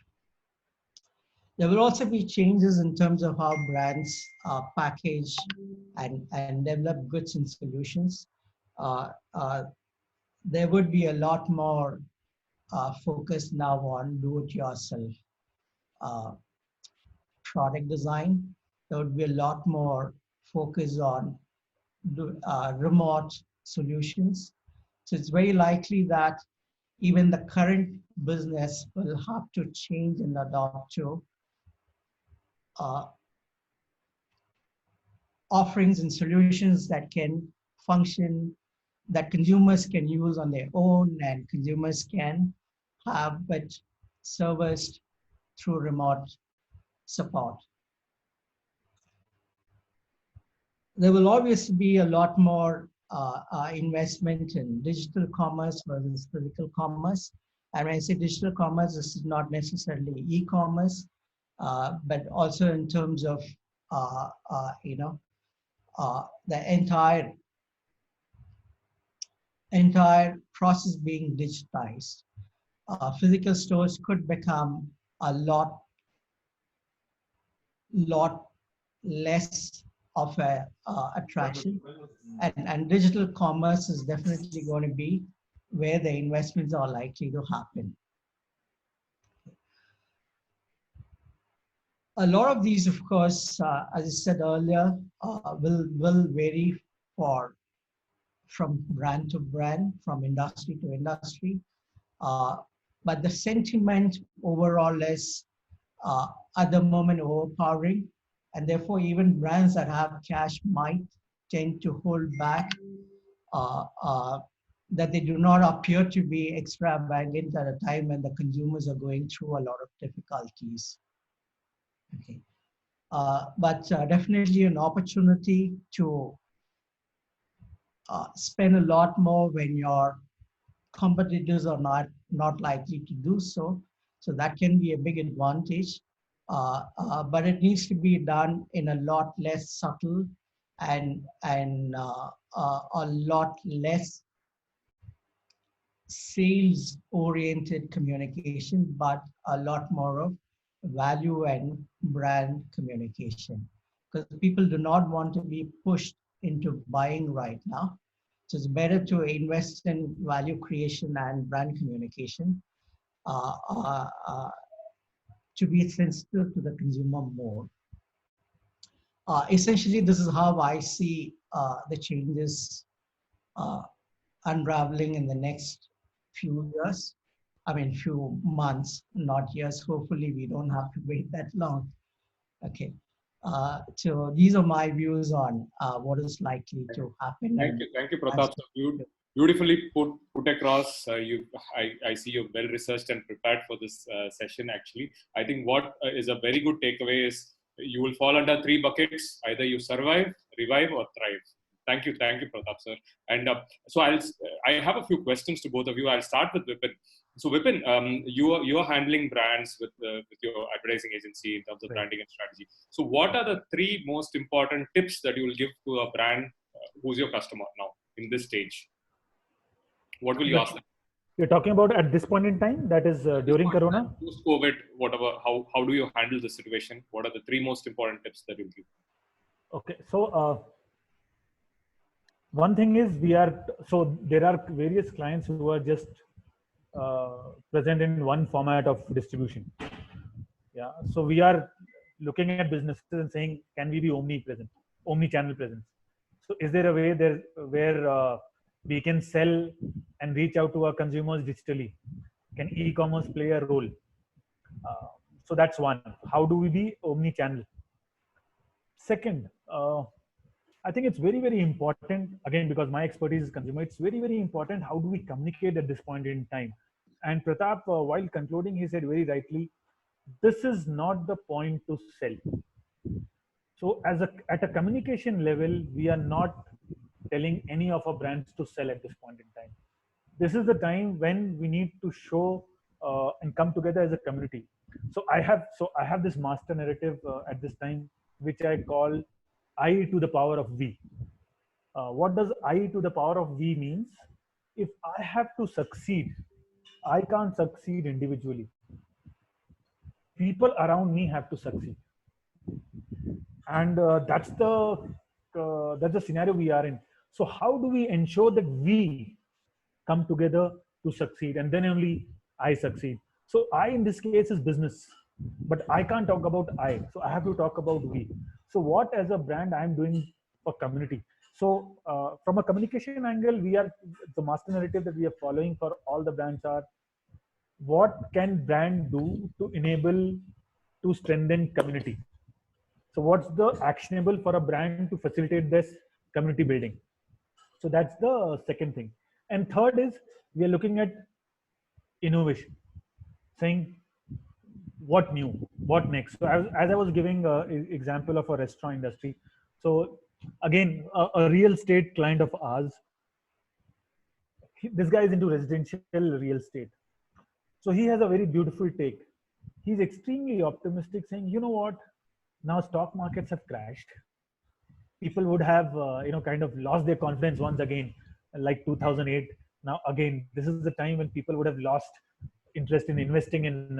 There will also be changes in terms of how brands package and develop goods and solutions. Uh, uh, there would be a lot more focus now on do-it-yourself uh, product design. There would be a lot more focus on remote solutions. So it's very likely that even the current business will have to change and adopt to uh, offerings and solutions that can function, that consumers can use on their own and consumers can have but serviced through remote support. There will obviously be a lot more investment in digital commerce versus physical commerce. And when I say digital commerce, this is not necessarily e-commerce, but also in terms of the entire process being digitized. Physical stores could become a lot less of a attraction, and digital commerce is definitely going to be where the investments are likely to happen. A lot of these, of course, as I said earlier, will vary from brand to brand, from industry to industry. But the sentiment overall is at the moment overpowering, and therefore even brands that have cash might tend to hold back, that they do not appear to be extravagant at a time when the consumers are going through a lot of difficulties. Okay. But definitely an opportunity to spend a lot more when your competitors are not likely to do so. So that can be a big advantage, but it needs to be done in a lot less subtle and a lot less sales-oriented communication, but a lot more of value and brand communication. Because people do not want to be pushed into buying right now. So it's better to invest in value creation and brand communication to be sensitive to the consumer more. Essentially, this is how I see the changes unraveling in the next few years. I mean, few months, not years. Hopefully, we don't have to wait that long. Okay. So these are my views on what is likely to happen. Thank you, Pratap. So you beautifully put across. I see you're well researched and prepared for this session. Actually, I think what is a very good takeaway is you will fall under three buckets: either you survive, revive, or thrive. Thank you, Pratap sir. And so I have a few questions to both of you. I'll start with Vipin. So Vipin, you are handling brands with your advertising agency in terms of branding and strategy. So what are the three most important tips that you will give to a brand who's your customer now? in this stage? What will you ask them? You're talking about at this point in time, that is during Corona? Post-COVID, whatever, how do you handle the situation? What are the 3 most important tips that you give? Okay, so one thing is so there are various clients who are just present in one format of distribution. Yeah, so we are looking at businesses and saying, can we be omni-channel presence? So is there a way there where we can sell and reach out to our consumers digitally? Can e-commerce play a role? So that's one. How do we be omni-channel? Second, I think it's very, very important, again, because my expertise is consumer, it's very, very important how do we communicate at this point in time. And Pratap, while concluding, he said very rightly, this is not the point to sell. So at a communication level, we are not telling any of our brands to sell at this point in time. This is the time when we need to show and come together as a community. So I have this master narrative at this time, which I call I to the power of we. What does I to the power of we means? If I have to succeed, I can't succeed individually. People around me have to succeed, and that's the scenario we are in. So how do we ensure that we come together to succeed, and then only I succeed? So I in this case is business, but I can't talk about I, so I have to talk about we. So what as a brand I'm doing for community? So from a communication angle, we are the master narrative that we are following for all the brands are, what can brand do to enable to strengthen community? So what's the actionable for a brand to facilitate this community building? So that's the second thing. And third is we are looking at innovation, saying what new, what next. So as I was giving an example of a restaurant industry. So again, a real estate client of ours, this guy is into residential real estate. So he has a very beautiful take. He's extremely optimistic, saying, you know what, now stock markets have crashed. People would have, kind of lost their confidence once again, like 2008. Now again, this is the time when people would have lost interest in investing in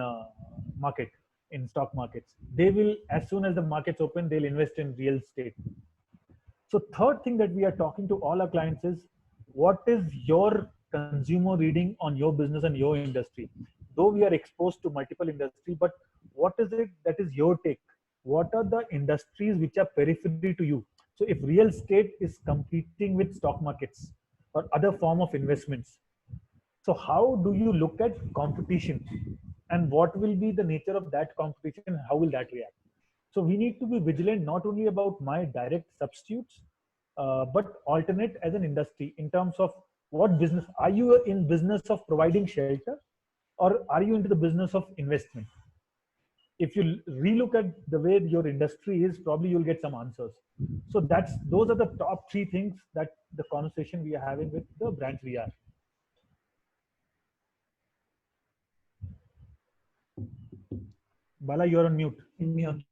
stock markets. They will, as soon as the markets open, they'll invest in real estate. So third thing that we are talking to all our clients is, what is your consumer reading on your business and your industry? Though we are exposed to multiple industries, but what is it that is your take? What are the industries which are periphery to you? So if real estate is competing with stock markets or other form of investments, so how do you look at competition, and what will be the nature of that competition? How will that react? So we need to be vigilant not only about my direct substitutes, but alternate as an industry in terms of what business. Are you in business of providing shelter, or are you into the business of investment? If you relook at the way your industry is, probably you'll get some answers. So those are the top 3 things that the conversation we are having with the brands we are. Bala, you're on mute. Mute.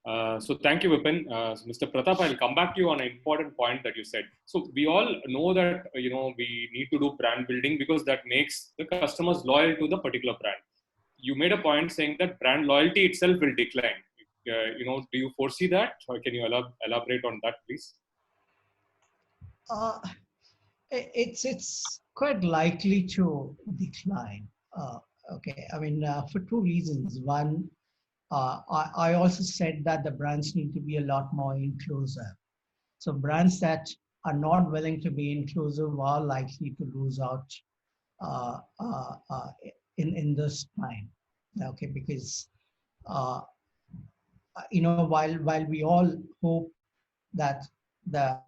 So thank you, Vipin. Mr. Pratap, I'll come back to you on an important point that you said. So we all know that we need to do brand building because that makes the customers loyal to the particular brand. You made a point saying that brand loyalty itself will decline. Do you foresee that, or can you elaborate on that, please? It's quite likely to decline. Okay, I mean, for 2 reasons. One, I also said that the brands need to be a lot more inclusive. So brands that are not willing to be inclusive are likely to lose out in this time. Okay, because while we all hope that the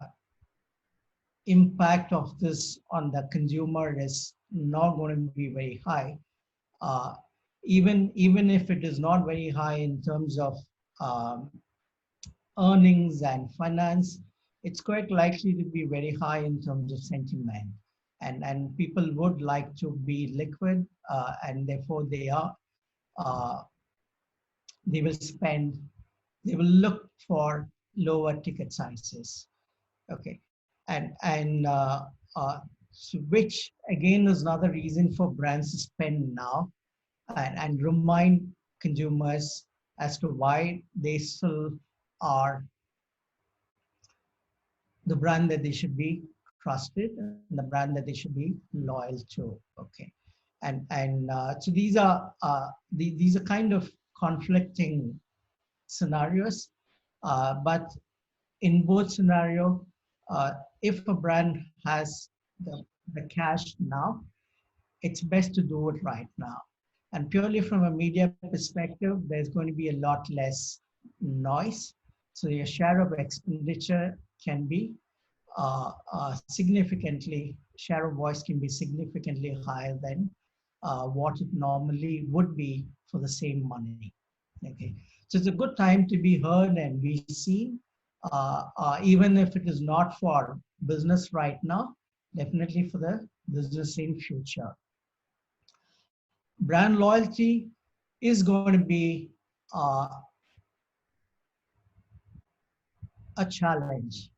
impact of this on the consumer is not going to be very high, even if it is not very high in terms of earnings and finance, it's quite likely to be very high in terms of sentiment. And people would like to be liquid, and therefore they will look for lower ticket sizes. Okay, so which again is another reason for brands to spend now and remind consumers as to why they still are the brand that they should be trusted and the brand that they should be loyal to. Okay, so these are kind of conflicting scenarios, but in both scenario, if a brand has the cash now, it's best to do it right now. And purely from a media perspective, there's going to be a lot less noise. So your share of expenditure can be share of voice can be significantly higher than what it normally would be for the same money. Okay, so it's a good time to be heard and be seen, even if it is not for business right now, definitely for the business in future. Brand loyalty is going to be a challenge.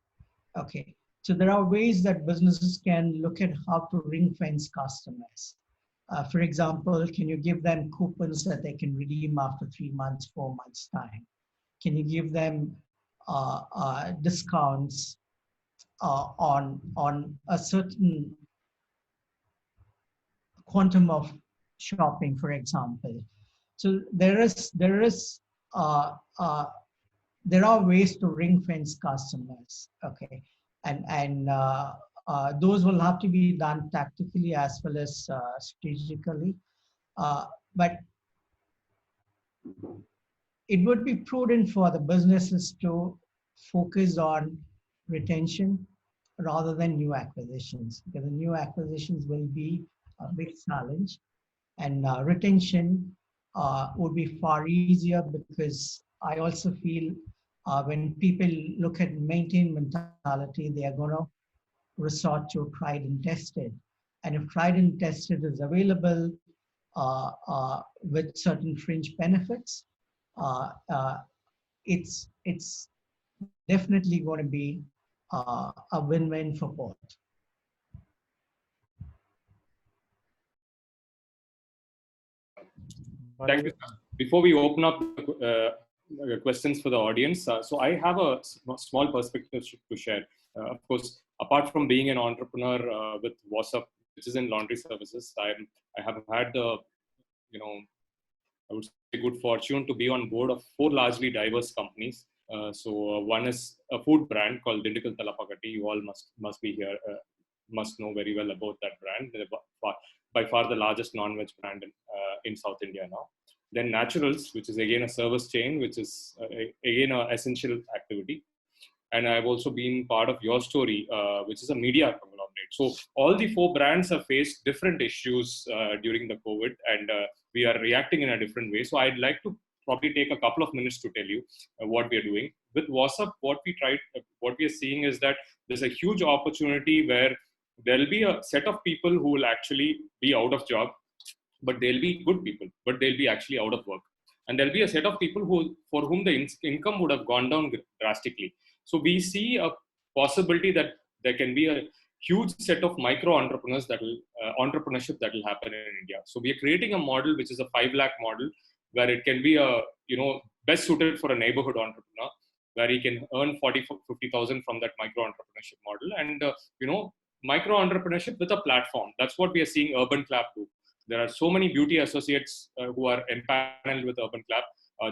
Okay, so there are ways that businesses can look at how to ring fence customers. For example, can you give them coupons that they can redeem after 3 months, 4 months time? Can you give them discounts on a certain quantum of shopping, for example? So there are ways to ring fence customers. Okay, and those will have to be done tactically as well as strategically. But it would be prudent for the businesses to focus on retention rather than new acquisitions, because the new acquisitions will be a big challenge, and retention would be far easier, because I also feel when people look at maintain mentality, they are going to resort to tried and tested. And if tried and tested is available with certain fringe benefits, it's definitely going to be a win-win for both. Thank you. Before we open up questions for the audience, so I have a small perspective to share. Of course, apart from being an entrepreneur with Wassup, which is in laundry services, I have had the, I would say, good fortune to be on board of 4 largely diverse companies. One is a food brand called Dindigual Thalapakati. You all must be here, must know very well about that brand. They're by far the largest non-veg brand in South India now. Then Naturals, which is again a service chain, which is again an essential activity. And I've also been part of YourStory, which is a media conglomerate. So all the 4 brands have faced different issues during the COVID, and we are reacting in a different way. So I'd like to probably take a couple of minutes to tell you what we are doing. With Wassup, what we are seeing is that there's a huge opportunity where there'll be a set of people who will actually be out of job, but they'll be good people, but they'll be actually out of work. And there'll be a set of people for whom the income would have gone down drastically. So we see a possibility that there can be a huge set of micro entrepreneurs entrepreneurship that will happen in India. So we are creating a model which is a 5 lakh model, where it can be best suited for a neighborhood entrepreneur, where he can earn 40,000-50,000 from that micro entrepreneurship model, and micro entrepreneurship with a platform. That's what we are seeing Urban Clap do. There are so many beauty associates who are empaneled with Urban Clap.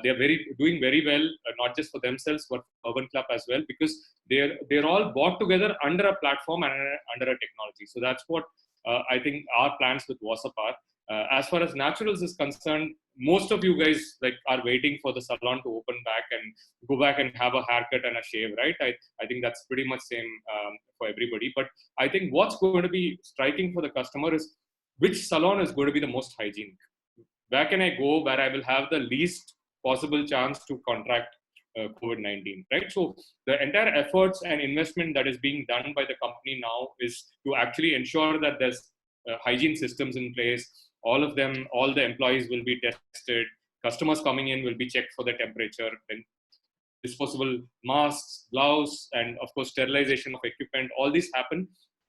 They are doing very well, not just for themselves, but for Urban Clap as well, because they're all bought together under a platform and under a technology. So that's what I think our plans with Wassup are. As far as Naturals is concerned, most of you guys are waiting for the salon to open back and go back and have a haircut and a shave, right? I think that's pretty much same for everybody. But I think what's going to be striking for the customer is which salon is going to be the most hygienic. Where can I go where I will have the least possible chance to contract COVID-19, right? So the entire efforts and investment that is being done by the company now is to actually ensure that there's hygiene systems in place. All the employees will be tested. Customers coming in will be checked for the temperature. And disposable masks, gloves, and of course sterilization of equipment. All these happen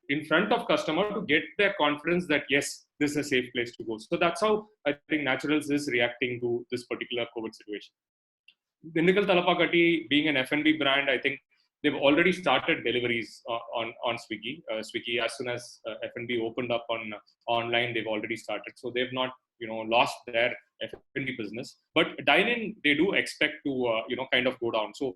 in front of customer to get their confidence that yes, this is a safe place to go. So that's how I think Naturals is reacting to this particular COVID situation. Dindigual Thalapakati being an F&B brand, I think they've already started deliveries on Swiggy. Swiggy, as soon as F&B opened up on online, they've already started. So they've not, lost their F&B business. But dine-in, they do expect to, kind of go down. So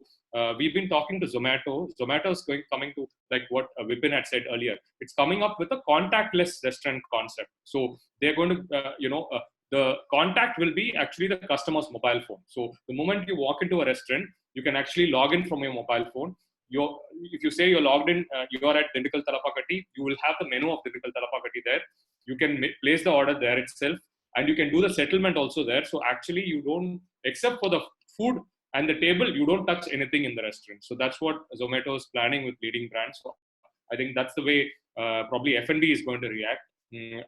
we've been talking to Zomato. Zomato is coming to, like what Vipin had said earlier. It's coming up with a contactless restaurant concept. So they're going to, the contact will be actually the customer's mobile phone. So the moment you walk into a restaurant, you can actually log in from your mobile phone. If you say you're logged in, you are at Dindigual Thalapakati, you will have the menu of Dindigual Thalapakati there. You can place the order there itself, and you can do the settlement also there. So actually you don't, except for the food and the table, you don't touch anything in the restaurant. So that's what Zomato is planning with leading brands. So I think that's the way probably F&B is going to react.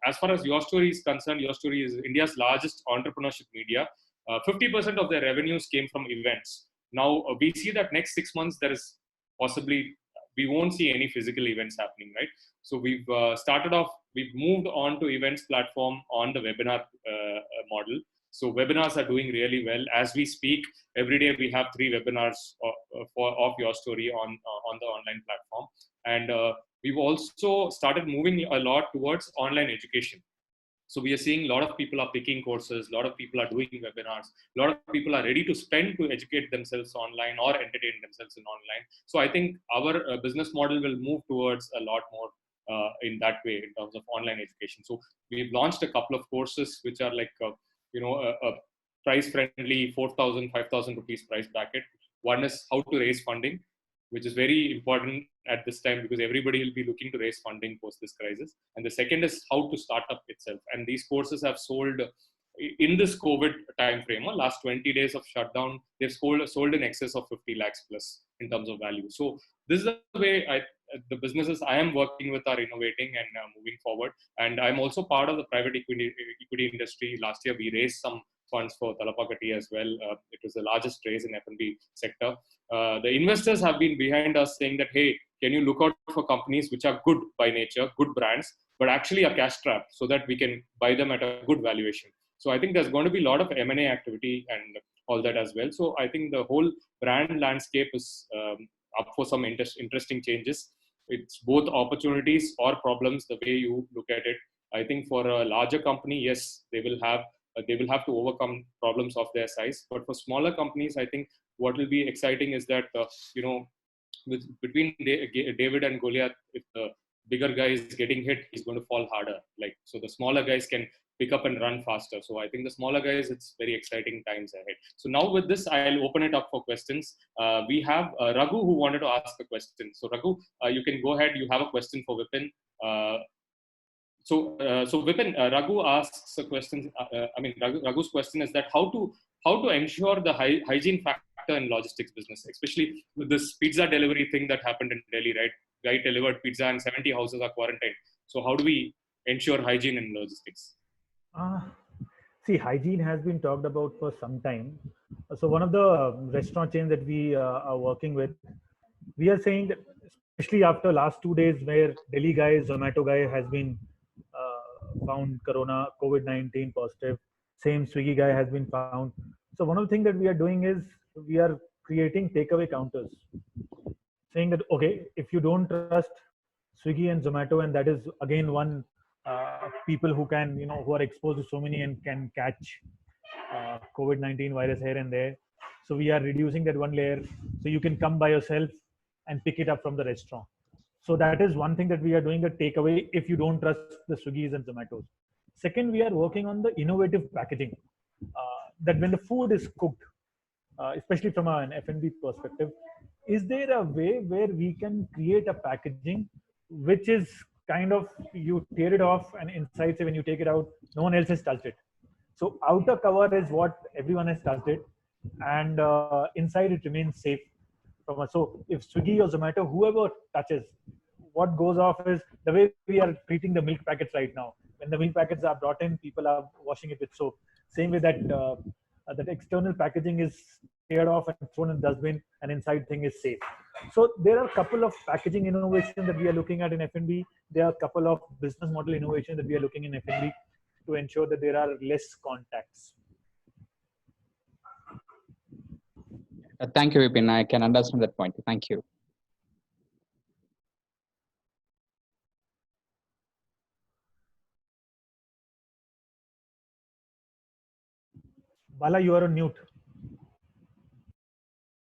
As far as YourStory is concerned, YourStory is India's largest entrepreneurship media. 50% of their revenues came from events. Now, we see that next 6 months, there is possibly, we won't see any physical events happening, right? So we've we've moved on to events platform on the webinar model. So webinars are doing really well. As we speak, every day we have 3 webinars of YourStory on the online platform. And we've also started moving a lot towards online education. So we are seeing a lot of people are picking courses, a lot of people are doing webinars, a lot of people are ready to spend to educate themselves online or entertain themselves in online. So I think our business model will move towards a lot more in that way in terms of online education. So we've launched a couple of courses which are like, a price-friendly 4,000, 5,000 rupees price bracket. One is how to raise funding, which is very important at this time because everybody will be looking to raise funding post this crisis. And the second is how to start up itself. And these courses have sold in this COVID time frame, last 20 days of shutdown, they've sold in excess of 50 lakhs plus in terms of value. So this is the way the businesses I am working with are innovating and moving forward. And I'm also part of the private equity industry. Last year, we raised some funds for Thalapakati as well. It was the largest raise in F&B sector. The investors have been behind us saying that, hey, can you look out for companies which are good by nature, good brands, but actually a cash trap so that we can buy them at a good valuation. So I think there's going to be a lot of M&A activity and all that as well. So I think the whole brand landscape is up for some interesting changes. It's both opportunities or problems, the way you look at it. I think for a larger company, yes, they will have to overcome problems of their size. But for smaller companies, I think what will be exciting is that, between David and Goliath, if the bigger guy is getting hit, he's going to fall harder. So the smaller guys can pick up and run faster. So I think the smaller guys, it's very exciting times ahead. So now with this, I'll open it up for questions. We have Raghu who wanted to ask a question. So Raghu, you can go ahead. You have a question for Vipin. So Vipin, Raghu asks a question. Raghu's question is that how to ensure the hygiene factor in logistics business, especially with this pizza delivery thing that happened in Delhi, right? Guy delivered pizza and 70 houses are quarantined. So how do we ensure hygiene in logistics? See, hygiene has been talked about for some time. So one of the restaurant chains that we are working with, we are saying that, especially after last 2 days where Delhi guy, Zomato guy has been found COVID-19 positive, same Swiggy guy has been found. So one of the things that we are doing is we are creating takeaway counters, saying that, okay, if you don't trust Swiggy and Zomato, and that is again one people who can, who are exposed to so many and can catch COVID-19 virus here and there. So we are reducing that one layer. So you can come by yourself and pick it up from the restaurant. So that is one thing that we are doing, a takeaway if you don't trust the Swiggies and Zomatos. Second, we are working on the innovative packaging. That when the food is cooked, especially from an F&B perspective, is there a way where we can create a packaging which is kind of, you tear it off and inside, say when you take it out, no one else has touched it. So outer cover is what everyone has touched it, and inside it remains safe. So if Swiggy or Zomato, whoever touches, what goes off is the way we are treating the milk packets right now. When the milk packets are brought in, people are washing it with soap. Same way that that external packaging is teared off and thrown in the dustbin, and inside thing is safe. So there are a couple of packaging innovations that we are looking at in F&B. There are a couple of business model innovations that we are looking in F&B to ensure that there are less contacts. Thank you, Vipin. I can understand that point. Thank you. Bala, you are on mute.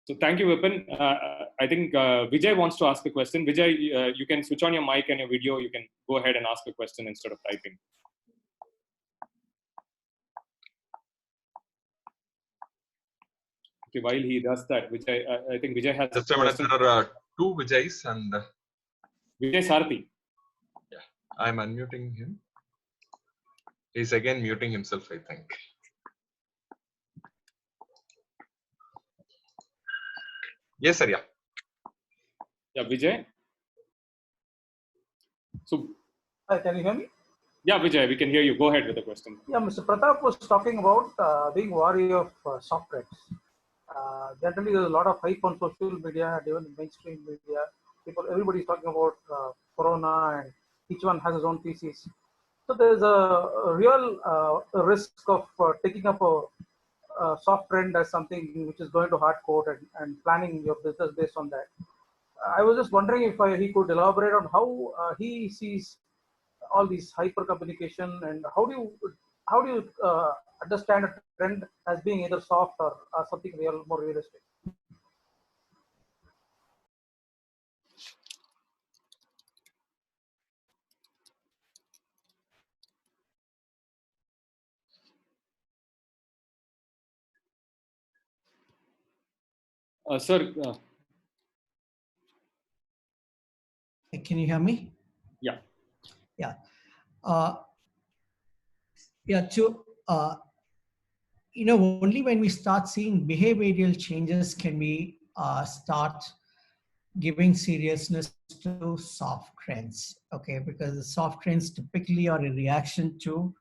So thank you, Vipin. I think Vijay wants to ask a question. Vijay, you can switch on your mic and your video. You can go ahead and ask a question instead of typing. Okay, while he does that, Vijay, I think Vijay has Just a minute. There are two Vijays and Vijay Sarthi. yeah, I'm unmuting him. He's again muting himself, I think. Yes, sir. Yeah. Yeah, Vijay. So, Hi, can you hear me? yeah, Vijay, we can hear you. Go ahead with the question. Yeah, Mr. Pratap was talking about being wary of soft trends. Generally, there's a lot of hype on social media and even mainstream media. Everybody's talking about Corona, and each one has his own thesis. So there's a real risk of taking up a soft trend as something which is going to hardcore and planning your business based on that. I was just wondering if he could elaborate on how he sees all these hyper communication, and how do you understand a trend as being either soft or something real, more realistic? Sir, Can you hear me? yeah. Yeah. Yeah. Only when we start seeing behavioral changes can we start giving seriousness to soft trends. Okay, because the soft trends typically are a reaction to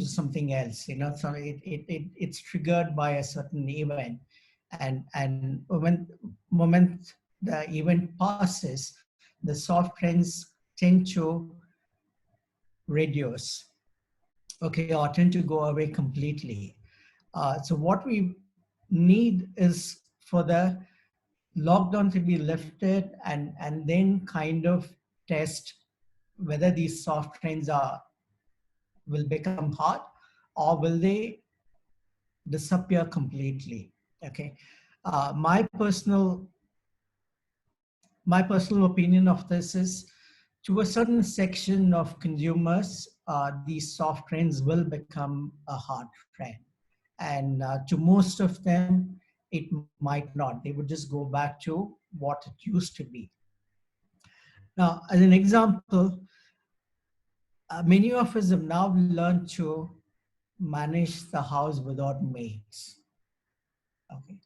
something else. So it's triggered by a certain event, and when moment the event passes, the soft trends tend to reduce, okay, or tend to go away completely. So what we need is for the lockdown to be lifted, and then kind of test whether these soft trends will become hard, or will they disappear completely. Okay, my personal opinion of this is, to a certain section of consumers, these soft trends will become a hard trend. And to most of them, it might not. They would just go back to what it used to be. Now, as an example, many of us have now learned to manage the house without maids. Okay,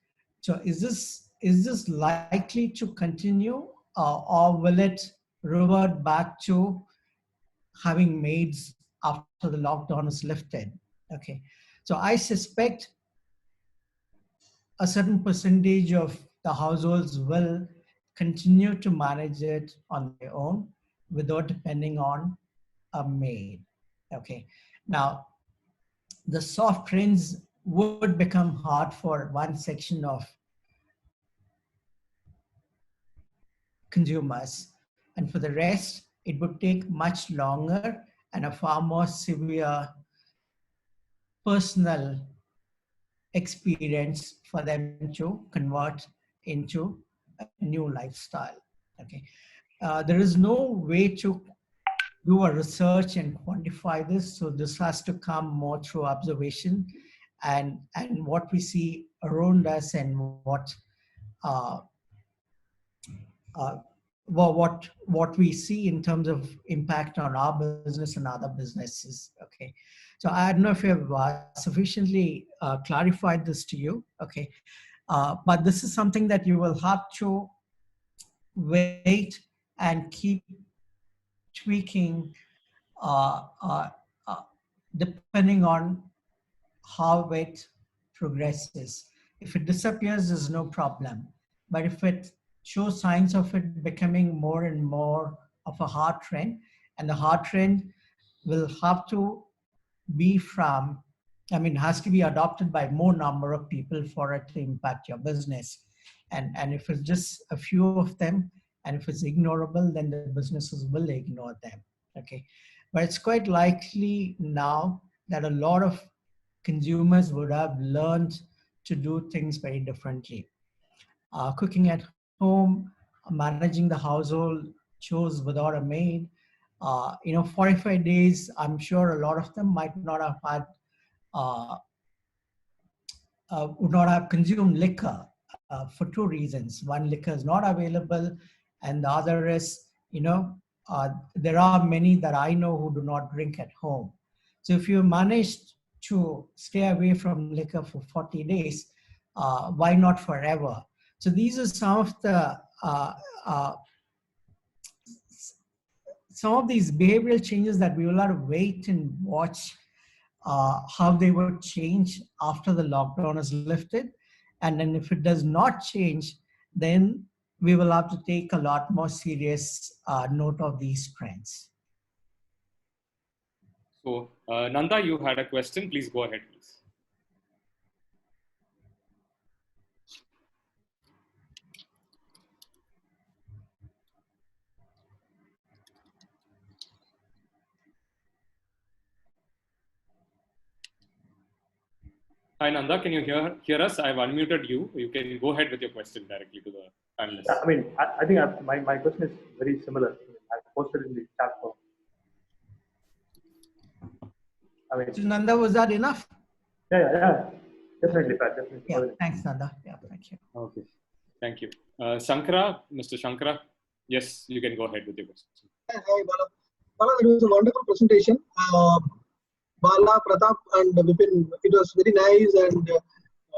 so is this likely to continue, or will it revert back to having maids after the lockdown is lifted? Okay, so I suspect a certain percentage of the households will continue to manage it on their own without depending on a maid. Okay, now the soft trends would become hard for one section of consumers, and for the rest, it would take much longer and a far more severe personal experience for them to convert into a new lifestyle. Okay, there is no way to do a research and quantify this, so this has to come more through observation and what we see around us, and what we see in terms of impact on our business and other businesses. Okay, so I don't know if we have sufficiently clarified this to you. Okay, but this is something that you will have to wait and keep tweaking depending on how it progresses. If it disappears, there's no problem. But if it shows signs of it becoming more and more of a hard trend, and the hard trend will have to be from, has to be adopted by more number of people for it to impact your business. And if it's just a few of them, and if it's ignorable, then the businesses will ignore them. Okay, but it's quite likely now that a lot of consumers would have learned to do things very differently. Cooking at home, managing the household chores without a maid. 45 days, I'm sure a lot of them might not have had, would not have consumed liquor for two reasons. One, liquor is not available, and the other is, there are many that I know who do not drink at home. So if you managed to stay away from liquor for 40 days, why not forever? So these are some of these behavioral changes that we will have to wait and watch how they would change after the lockdown is lifted. And then if it does not change, then we will have to take a lot more serious note of these trends. So, Nanda, you had a question. Please go ahead, please. Hi, Nanda. Can you hear us? I've unmuted you. You can go ahead with your question directly to the panelists. I think my question is very similar. I posted in the chat box. Nanda, was that enough? Yeah. Definitely, Pat. Definitely. Yeah, thanks, Nanda. Yeah, thank you. Okay. Thank you. Shankara, Mr. Shankara, yes, you can go ahead with your question. Hi, Bala. Bala, it was a wonderful presentation. Bala, Pratap, and Vipin, it was very nice, and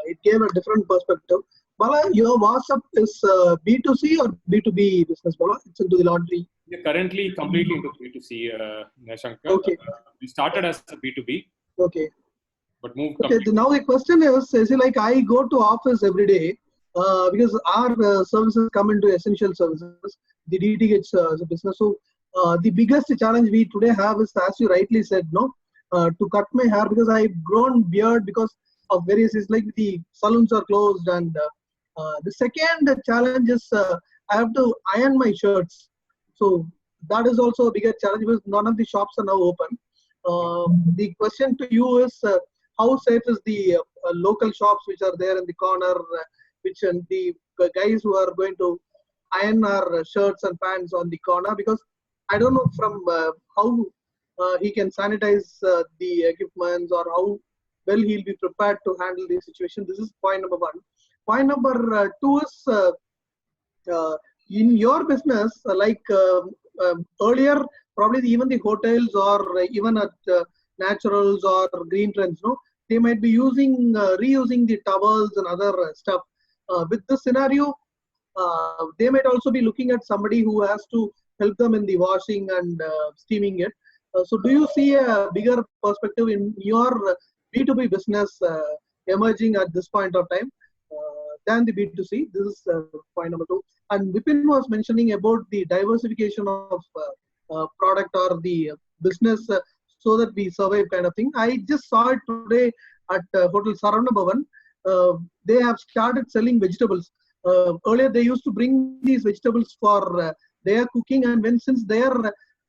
it gave a different perspective. Bala, your Wassup is B2C or B2B business, Bala? It's into the laundry. We're currently completely into B2C, Shankar. Okay. We started as a B2B. Okay. But moved okay, now the question is like I go to office every day because our services come into essential services, the DTH business. So the biggest challenge we today have is, as you rightly said, to cut my hair, because I've grown beard because of various reasons, like the salons are closed, and the second challenge is I have to iron my shirts. So that is also a bigger challenge because none of the shops are now open. The question to you is how safe is the local shops which are there in the corner, which and the guys who are going to iron our shirts and pants on the corner, because I don't know from how he can sanitize the equipments or how well he'll be prepared to handle the situation. This is point number one. Point number two is in your business, earlier, probably even the hotels or even at Naturals or Green Trends, they might be reusing the towels and other stuff. With this scenario, they might also be looking at somebody who has to help them in the washing and steaming it. So do you see a bigger perspective in your B2B business emerging at this point of time than the B2C? This is point number two. And Vipin was mentioning about the diversification of product or the business so that we survive kind of thing. I just saw it today at Hotel Saravana Bhavan. They have started selling vegetables. Earlier they used to bring these vegetables for their cooking, and since their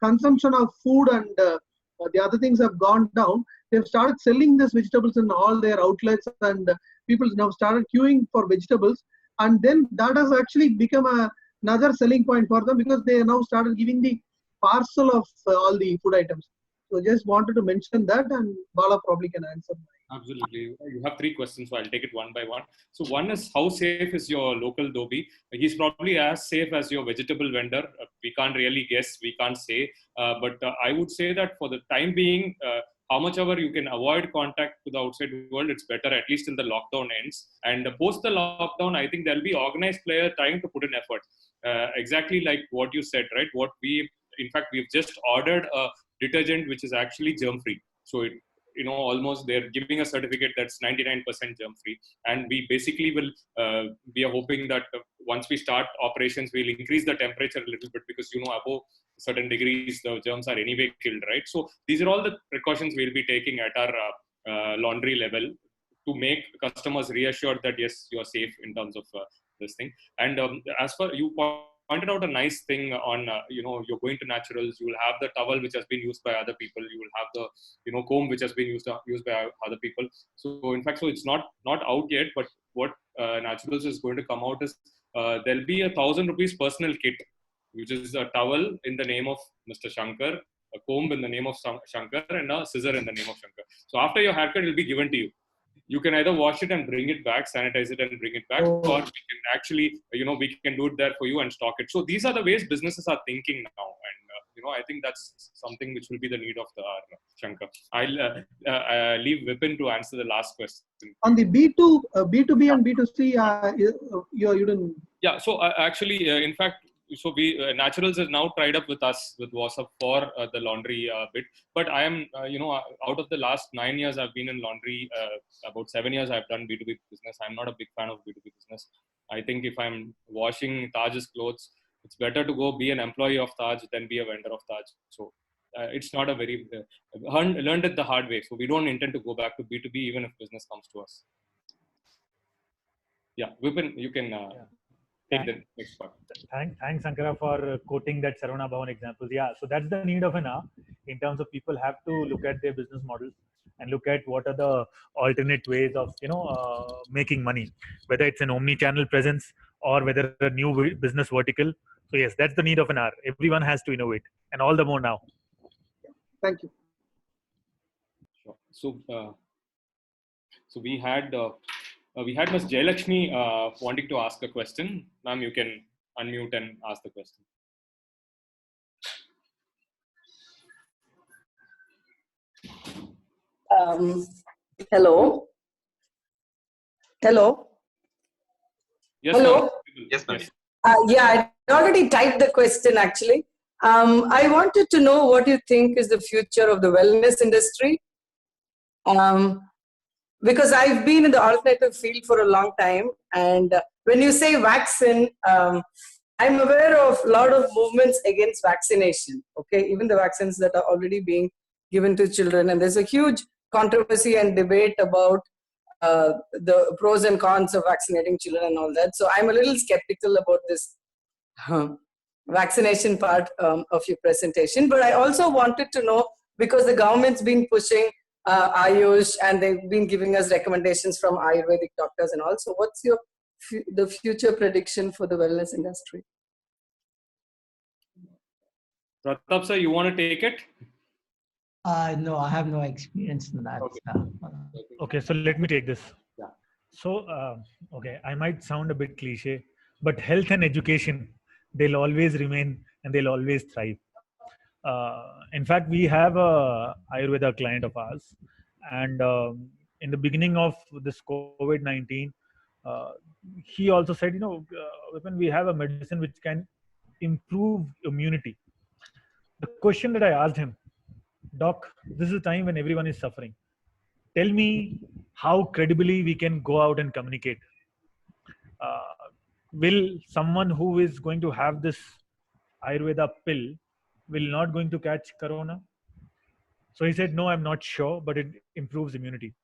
consumption of food and the other things have gone down, they've started selling these vegetables in all their outlets, and people now started queuing for vegetables. And then that has actually become another selling point for them, because they now started giving the parcel of all the food items. So just wanted to mention that, and Bala probably can answer. Absolutely. You have three questions, so I'll take it one by one. So one is, how safe is your local dhobi? He's probably as safe as your vegetable vendor. We can't really guess, we can't say. But I would say that for the time being, how much ever you can avoid contact to the outside world, it's better, at least in the lockdown ends. And post the lockdown, I think there'll be organized players trying to put in effort. Exactly like what you said, right? In fact, we've just ordered a detergent which is actually germ-free. So almost they're giving a certificate that's 99% germ free, and we basically will we are hoping that once we start operations, we'll increase the temperature a little bit, because above certain degrees the germs are anyway killed, right? So these are all the precautions we'll be taking at our laundry level to make customers reassured that yes, you are safe in terms of this thing. And as for you pointed out a nice thing on you're going to naturals, you will have the towel which has been used by other people, you will have the comb which has been used by other people. So in fact, so it's not out yet, but what naturals is going to come out is there'll be 1,000 rupees personal kit, which is a towel in the name of Mr. Shankar, a comb in the name of Shankar, and a scissor in the name of Shankar. So after your haircut, it will be given to you. You can either wash it and bring it back, sanitize it and bring it back, or we can actually, we can do it there for you and stock it. So these are the ways businesses are thinking now. And, I think that's something which will be the need of the Shankar. I'll leave Vipin to answer the last question. On the B2B and B2C, you didn't. Yeah, so actually, in fact, so we Naturals is now tied up with us with Wassup for the laundry bit. But I am, out of the last 9 years I've been in laundry, about 7 years I've done B2B business. I'm not a big fan of B2B business. I think if I'm washing Taj's clothes, it's better to go be an employee of Taj than be a vendor of Taj. So it's not a very learned it the hard way. So we don't intend to go back to B2B even if business comes to us. Yeah, Vipin, you can. Take the next part. Thanks, Sankara, for quoting that Saravana Bhavan example. Yeah, so that's the need of an hour in terms of people have to look at their business models and look at what are the alternate ways of making money, whether it's an omni-channel presence or whether a new business vertical. So yes, that's the need of an hour. Everyone has to innovate, and all the more now. Thank you. Sure. So we had. We had Ms. Jayalakshmi wanting to ask a question. Ma'am, you can unmute and ask the question. Hello. Hello. Yes, hello. Yes, ma'am. Yeah, I already typed the question actually. I wanted to know what you think is the future of the wellness industry. Because I've been in the alternative field for a long time, and when you say vaccine, I'm aware of a lot of movements against vaccination. Okay, even the vaccines that are already being given to children, and there's a huge controversy and debate about the pros and cons of vaccinating children and all that. So I'm a little skeptical about this vaccination part of your presentation. But I also wanted to know, because the government's been pushing Ayush, and they've been giving us recommendations from Ayurvedic doctors and all. So what's the future prediction for the wellness industry? Pratap sir, you want to take it? No, I have no experience in that. Okay, so let me take this. Yeah. So, okay, I might sound a bit cliche, but health and education, they'll always remain and they'll always thrive. In fact, we have a Ayurveda client of ours, and in the beginning of this COVID-19, he also said, when we have a medicine which can improve immunity. The question that I asked him, Doc, this is a time when everyone is suffering. Tell me how credibly we can go out and communicate. Will someone who is going to have this Ayurveda pill will not going to catch corona? So he said, no, I'm not sure, but it improves immunity.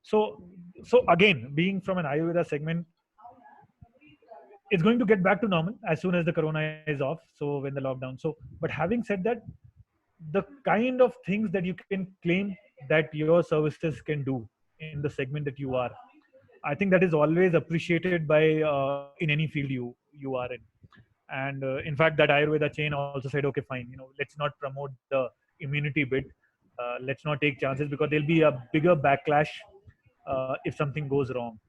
So again, being from an Ayurveda segment, it's going to get back to normal as soon as the corona is off. So when the lockdown. But having said that, the kind of things that you can claim that your services can do in the segment that you are, I think that is always appreciated by in any field you are in. And in fact, that Ayurveda chain also said, okay, fine, let's not promote the immunity bit. Let's not take chances, because there'll be a bigger backlash if something goes wrong.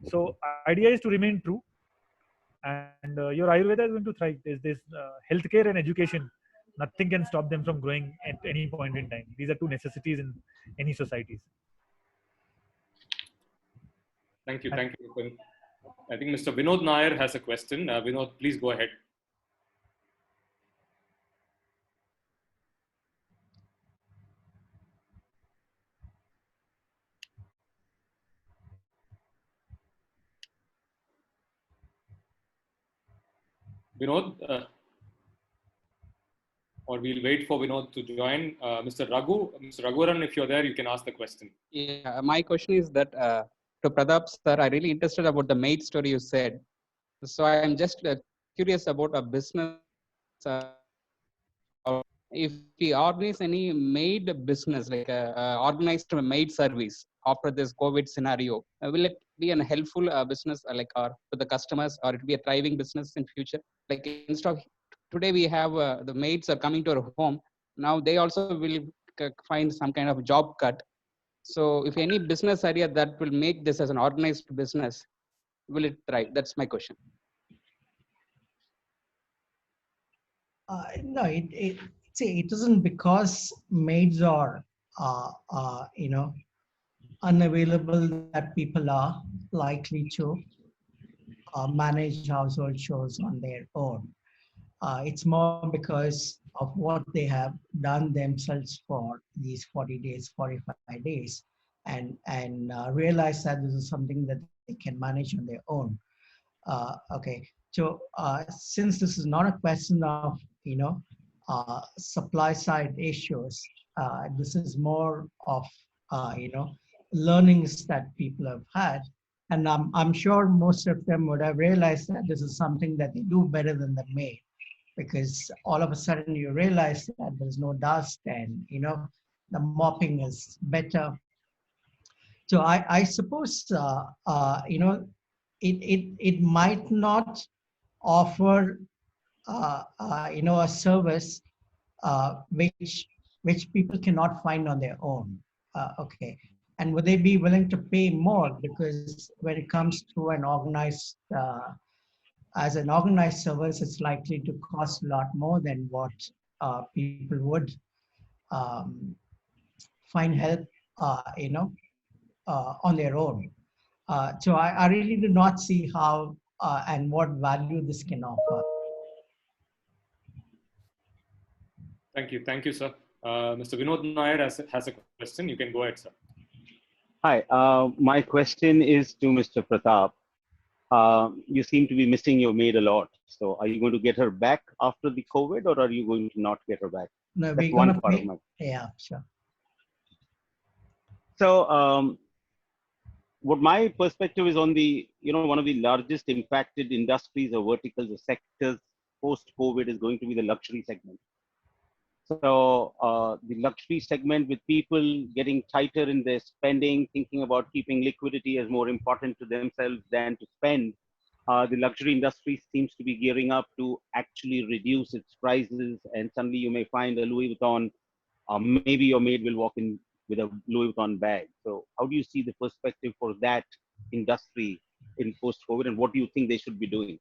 So idea is to remain true, and your Ayurveda is going to thrive. There's this healthcare and education. Nothing can stop them from growing at any point in time. These are two necessities in any societies. Thank you. Thank you. I think Mr. Vinod Nair has a question. Vinod, please go ahead. Vinod, or we'll wait for Vinod to join. Mr. Raghuvaran, if you're there, you can ask the question. Yeah, my question is that to Pratap sir, I really interested about the maid story you said. So I'm just curious about a business. If we organize any maid business, like a organized maid service after this COVID scenario, will it be a helpful business, like to the customers, or it be a thriving business in future? Like instead of today, we have the maids are coming to our home. Now they also will find some kind of job cut. So if any business area that will make this as an organized business, will it thrive? That's my question. No, it isn't because maids are, unavailable that people are likely to manage household chores on their own. It's more because of what they have done themselves for these 40 days, 45 days, and realize that this is something that they can manage on their own. Okay, so since this is not a question of supply side issues, this is more of learnings that people have had, and I'm sure most of them would have realized that this is something that they do better than the maid, because all of a sudden you realize that there's no dust, and the mopping is better. So I suppose it might not offer a service which people cannot find on their own. Okay, and would they be willing to pay more, because when it comes to an organized as an organized service, it's likely to cost a lot more than what people would um, find help on their own. So I really do not see how and what value this can offer. Thank you, sir. Mr. Vinod Nair has a question. You can go ahead, sir. Hi, my question is to Mr. Pratap. You seem to be missing your maid a lot. So are you going to get her back after the COVID, or are you going to not get her back? No, That's we're one gonna part pay. of my. Yeah, sure. So what my perspective is on the, one of the largest impacted industries or verticals or sectors post-COVID is going to be the luxury segment. So the luxury segment, with people getting tighter in their spending, thinking about keeping liquidity as more important to themselves than to spend, the luxury industry seems to be gearing up to actually reduce its prices. And suddenly you may find a Louis Vuitton, maybe your maid will walk in with a Louis Vuitton bag. So how do you see the perspective for that industry in post-COVID, and what do you think they should be doing?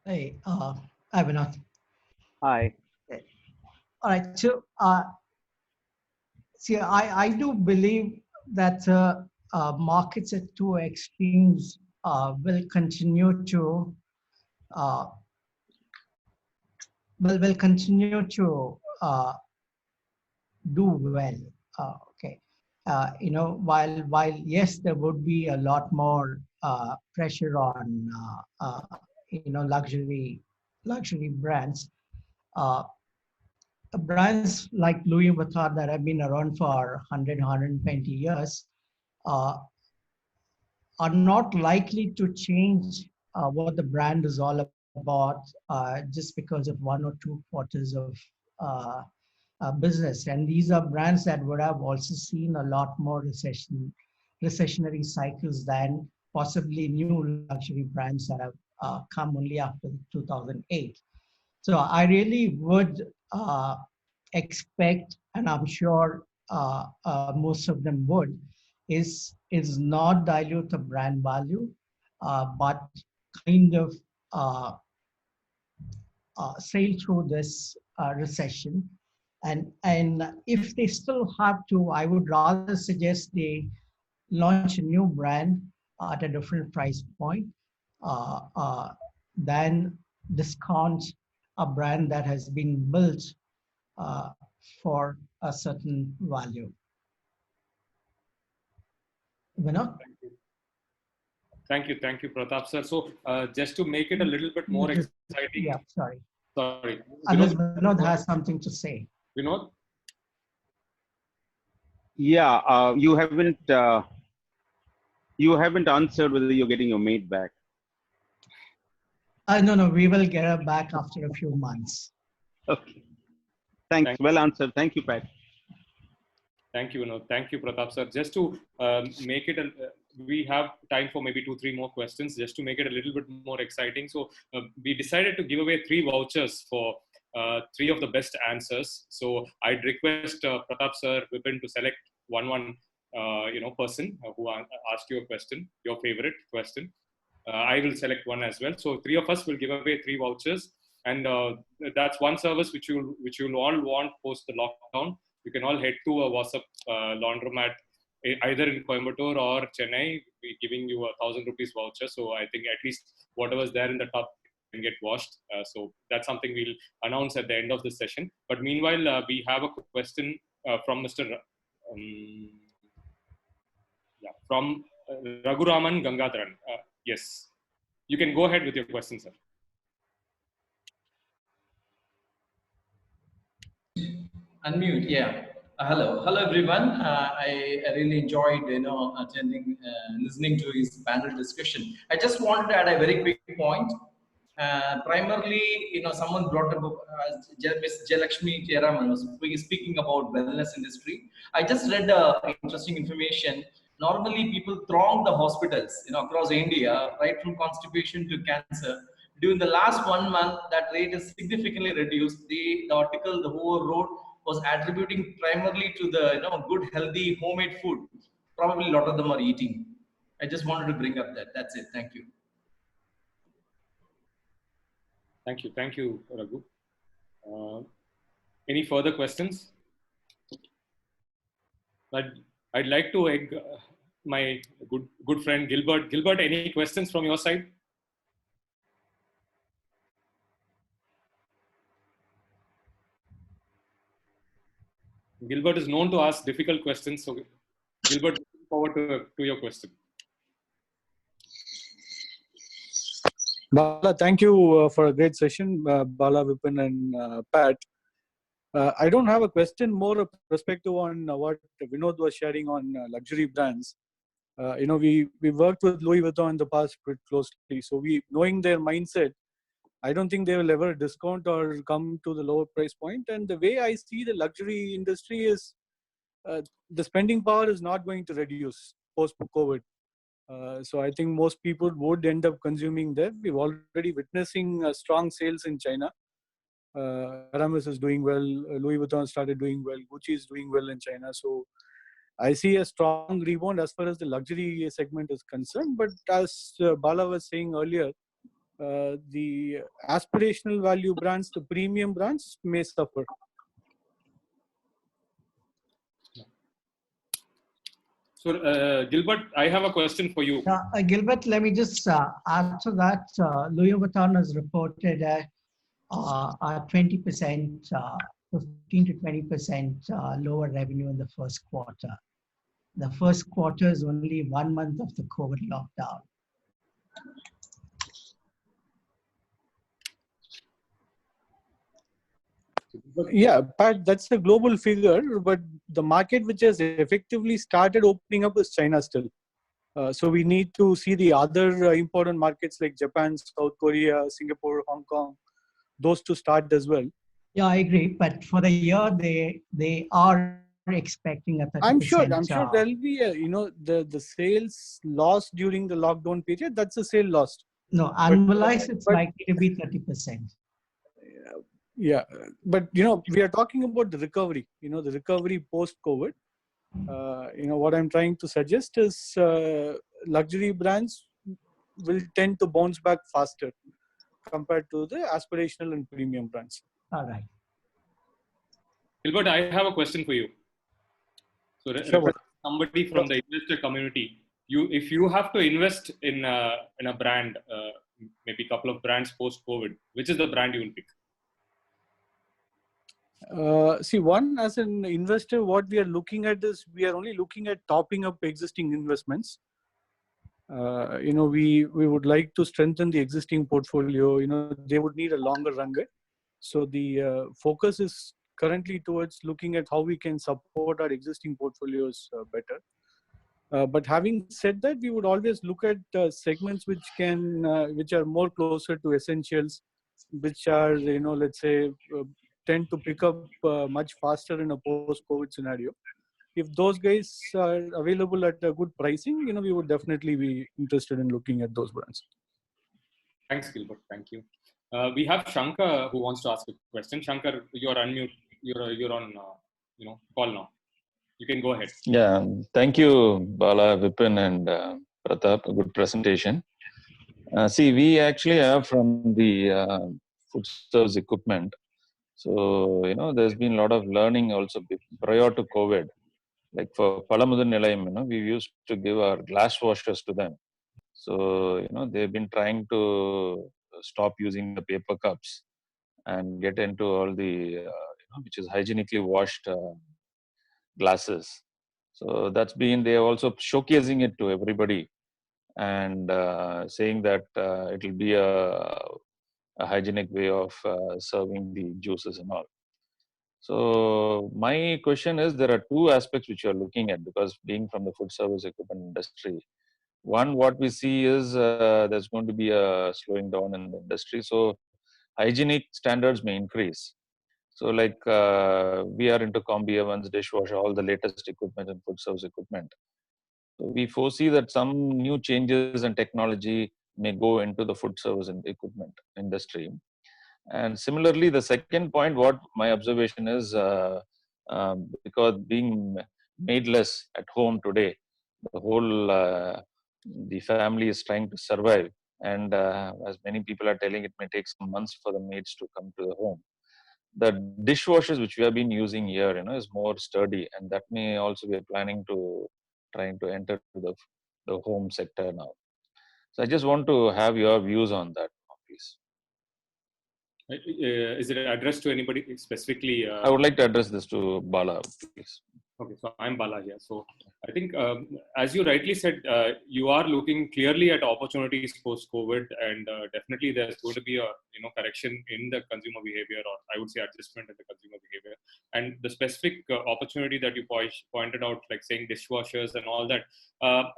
Hey, Avinath. Hi. All right. So, see, I do believe that markets at two extremes will continue to will continue to do well. Okay. While yes, there would be a lot more pressure on luxury brands. Brands like Louis Vuitton that have been around for 100, 120 years are not likely to change what the brand is all about just because of 1 or 2 quarters of business. And these are brands that would have also seen a lot more recessionary cycles than possibly new luxury brands that have come only after 2008. So I really would expect, and I'm sure most of them would, is not dilute the brand value, but kind of sail through this recession. And if they still have to, I would rather suggest they launch a new brand at a different price point than discount a brand that has been built for a certain value. Vinod? Thank you, Pratap sir. So just to make it a little bit more exciting. Yeah, sorry. Sorry. Unless Vinod has something to say. Vinod? Yeah, you haven't answered whether you're getting your maid back. No, we will get her back after a few months. Okay. Thanks. Well answered. Thank you, Pat. Thank you, Vinod. Thank you, Pratap sir. Just to make it, we have time for maybe 2-3 more questions, just to make it a little bit more exciting. So we decided to give away 3 vouchers for 3 of the best answers. So I'd request Pratap sir, Vipin to select one person who asked you a question, your favorite question. I will select one as well. So 3 of us will give away 3 vouchers, and that's one service which you'll all want post the lockdown. You can all head to a Wassup laundromat, either in Coimbatore or Chennai. We're giving you 1,000 rupees voucher. So I think at least whatever's there in the tub can get washed. So that's something we'll announce at the end of the session. But meanwhile, we have a question from Mr. From Raghuraman Gangadharan. Yes, you can go ahead with your question, sir. Unmute, yeah. Hello everyone. I really enjoyed attending, listening to his panel discussion. I just wanted to add a very quick point. Primarily, someone brought up Ms. Jalakshmi Jayaraman was speaking about wellness industry. I just read interesting information. Normally, people throng the hospitals, across India, right from constipation to cancer. During the last 1 month, that rate is significantly reduced. The article, the whole road was attributing primarily to the good, healthy, homemade food. Probably a lot of them are eating. I just wanted to bring up that. That's it. Thank you. Thank you, Raghu. Any further questions? I'd like to egg my good friend Gilbert. Gilbert, any questions from your side? Gilbert is known to ask difficult questions, so Gilbert, looking forward to your question. Bala, thank you for a great session, Bala, Vipin, and Pat. I don't have a question, more a perspective on what Vinod was sharing on luxury brands. We worked with Louis Vuitton in the past pretty closely, so knowing their mindset, I don't think they will ever discount or come to the lower price point. And the way I see the luxury industry is the spending power is not going to reduce post-COVID. So I think most people would end up consuming there. We're already witnessing strong sales in China. Hermes is doing well. Louis Vuitton started doing well. Gucci is doing well in China. So I see a strong rebound as far as the luxury segment is concerned. But as Bala was saying earlier, the aspirational value brands, the premium brands may suffer. So, Gilbert, I have a question for you. Gilbert, let me just add to that. Louis Vuitton has reported a 20%, 15 to 20% lower revenue in the first quarter. The first quarter is only 1 month of the COVID lockdown. Yeah, Pat, that's a global figure, but the market which has effectively started opening up is China still. So we need to see the other important markets like Japan, South Korea, Singapore, Hong Kong, those to start as well. Yeah, I agree. But for the year, they are expecting a 30%. I'm sure there'll be the sales lost during the lockdown period. That's a sale lost. No, annualized, it's likely to be 30%. Yeah, but we are talking about the recovery. The recovery post COVID. What I'm trying to suggest is luxury brands will tend to bounce back faster compared to the aspirational and premium brands. All right. Gilbert, I have a question for you. So, somebody from the investor community, if you have to invest in a brand, maybe a couple of brands post COVID, which is the brand you will pick? See, one, as an investor, what we are looking at is we are only looking at topping up existing investments. we would like to strengthen the existing portfolio. They would need a longer runway. So the focus is currently towards looking at how we can support our existing portfolios better. But having said that, we would always look at segments which are more closer to essentials, which are, let's say, tend to pick up much faster in a post-COVID scenario. If those guys are available at a good pricing, we would definitely be interested in looking at those brands. Thanks, Gilbert. Thank you. We have Shankar who wants to ask a question. Shankar, you're unmute. You're on call now. You can go ahead. Yeah, thank you, Bala, Vipin, and Pratap. A good presentation. See, we actually have from the food service equipment. So, there's been a lot of learning also prior to COVID. Like for Palamudan Nilayam, we used to give our glass washers to them. So, they've been trying to stop using the paper cups and get into all the, which is hygienically washed glasses. So they're also showcasing it to everybody and saying that it will be a hygienic way of serving the juices and all. So my question is, there are two aspects which you're looking at, because being from the food service equipment industry, one, what we see is there's going to be a slowing down in the industry. So hygienic standards may increase. So like we are into combi ovens, dishwasher, all the latest equipment and food service equipment. So we foresee that some new changes and technology may go into the food service and equipment industry. And similarly, the second point, what my observation is, because being maideless at home today, the whole the family is trying to survive, and as many people are telling, it may take some months for the maids to come to the home. The dishwashers which we have been using here, is more sturdy, and that may also be planning to trying to enter the home sector now. So I just want to have your views on that, please. Is it addressed to anybody specifically? I would like to address this to Bala, please. Okay, so I'm Bala here. So I think, as you rightly said, you are looking clearly at opportunities post-COVID, and definitely there's going to be a correction in the consumer behavior, or I would say adjustment in the consumer behavior. And the specific opportunity that you pointed out, like saying dishwashers and all that,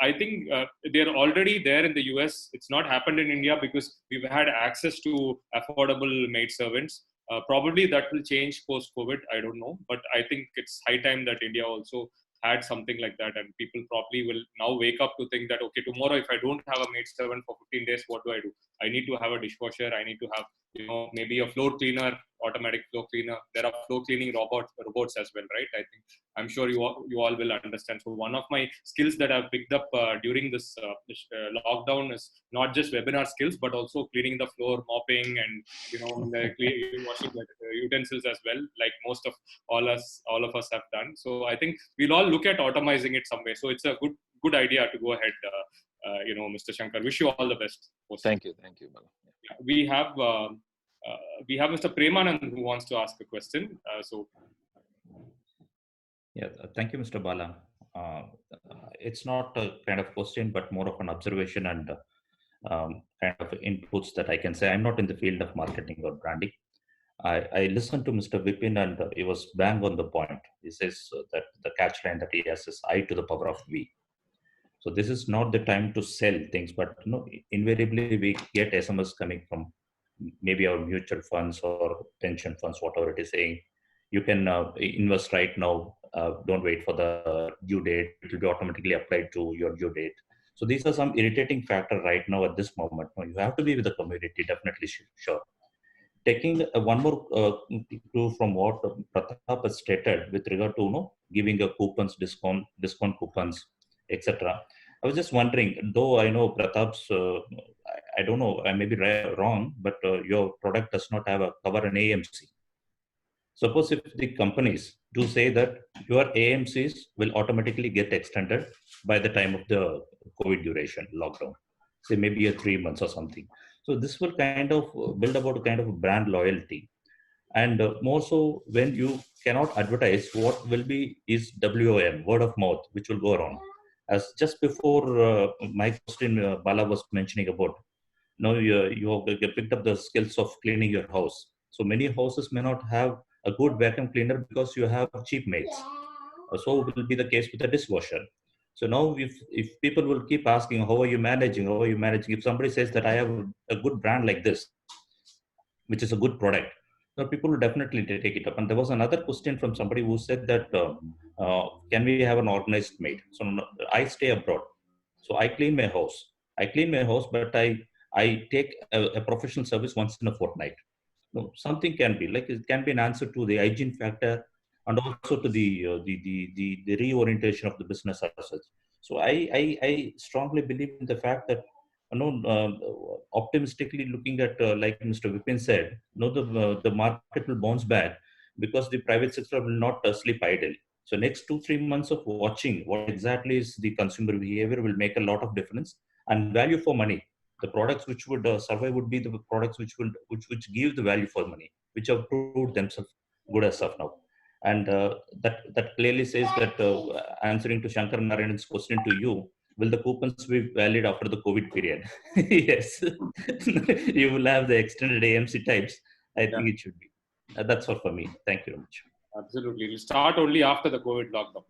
I think they're already there in the US. It's not happened in India because we've had access to affordable maid servants. Probably that will change post-COVID, I don't know. But I think it's high time that India also had something like that, and people probably will now wake up to think that, okay, tomorrow if I don't have a maid servant for 15 days, what do? I need to have a dishwasher. I need to have, maybe a floor cleaner, automatic floor cleaner. There are floor cleaning robots as well, right? I think I'm sure you all will understand. So one of my skills that I've picked up during this lockdown is not just webinar skills, but also cleaning the floor, mopping, and washing the utensils as well, like most of all of us have done. So I think we'll all look at automizing it some way. So it's a good idea to go ahead. Mr. Shankar, wish you all the best. Thank you. Yeah, we have Mr. Premanand who wants to ask a question. Yeah, thank you, Mr. Bala. It's not a kind of question, but more of an observation and kind of inputs that I can say. I'm not in the field of marketing or branding. I listened to Mr. Vipin, and he was bang on the point. He says that the catchline that he has is I to the power of we. So this is not the time to sell things, but invariably we get SMS coming from maybe our mutual funds or pension funds, whatever it is saying. You can invest right now. Don't wait for the due date. It will be automatically applied to your due date. So these are some irritating factors right now at this moment. You have to be with the community, definitely sure. Taking one more clue from what Pratap has stated with regard to giving a coupons, discount coupons, etc. I was just wondering, though I know Pratap's, I don't know, I may be wrong, but your product does not have a cover an AMC. Suppose if the companies do say that your AMCs will automatically get extended by the time of the COVID duration, lockdown, say maybe 3 months or something. So this will kind of build about a kind of brand loyalty. And more so when you cannot advertise, what will be is WOM, word of mouth, which will go around. As just before my question, Bala was mentioning about, you have picked up the skills of cleaning your house. So many houses may not have a good vacuum cleaner because you have cheap maids. So will be the case with the dishwasher. So now if people will keep asking, how are you managing? How are you managing? If somebody says that I have a good brand like this, which is a good product, so people will definitely take it up. And there was another question from somebody who said that, can we have an organized maid? So I stay abroad. So I clean my house. But I take a professional service once in a fortnight. No, something can be like, it can be an answer to the hygiene factor and also to the reorientation of the business as such. So I strongly believe in the fact that, optimistically looking at, like Mr. Vipin said, the market will bounce back because the private sector will not sleep idle. So next 2-3 months of watching what exactly is the consumer behavior will make a lot of difference. And value for money, the products which would survive would be the products which give the value for money, which have proved themselves good as of now. And that clearly says that, answering to Shankar Narayan's question to you, will the coupons be valid after the COVID period? Yes. You will have the extended AMC types. I think it should be. That's all for me. Thank you very much. Absolutely. It will start only after the COVID lockdown.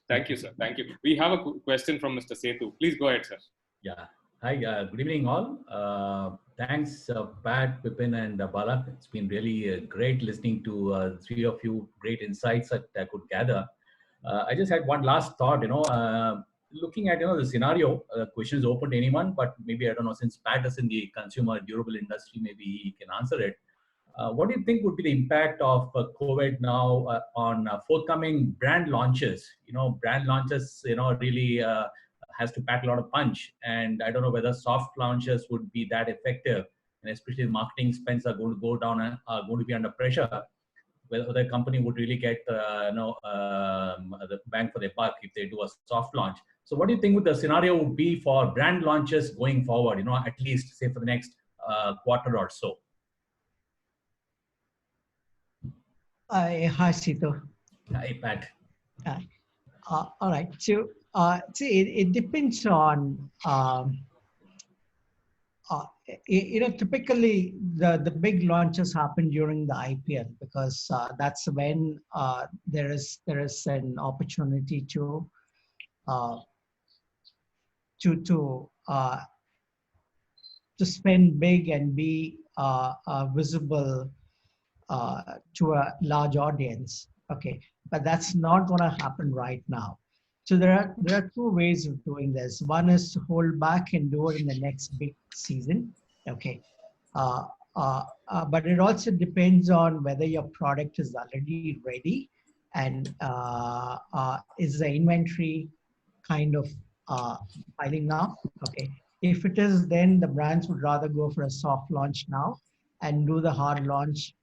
Thank you, sir. Thank you. We have a question from Mr. Setu. Please go ahead, sir. Yeah. Hi, good evening all. Thanks, Pat, Vipin, and Bala. It's been really great listening to three of you, great insights that I could gather. I just had one last thought, looking at, the scenario, question is open to anyone, but maybe, I don't know, since Pat is in the consumer durable industry, maybe he can answer it. What do you think would be the impact of COVID now on forthcoming brand launches? Brand launches, really has to pack a lot of punch. And I don't know whether soft launches would be that effective. And especially marketing spends are going to go down and are going to be under pressure. Whether the company would really get the bang for their buck if they do a soft launch. So what do you think would the scenario would be for brand launches going forward, at least say for the next quarter or so? Hi, Sito. Hi, Pat. Hi. All right. So, it depends on, typically the big launches happen during the IPL because that's when there is an opportunity to spend big and be visible to a large audience. Okay, but that's not going to happen right now. So there are two ways of doing this. One is to hold back and do it in the next big season. Okay, but it also depends on whether your product is already ready and is the inventory kind of piling up. Okay, if it is, then the brands would rather go for a soft launch now and do the hard launch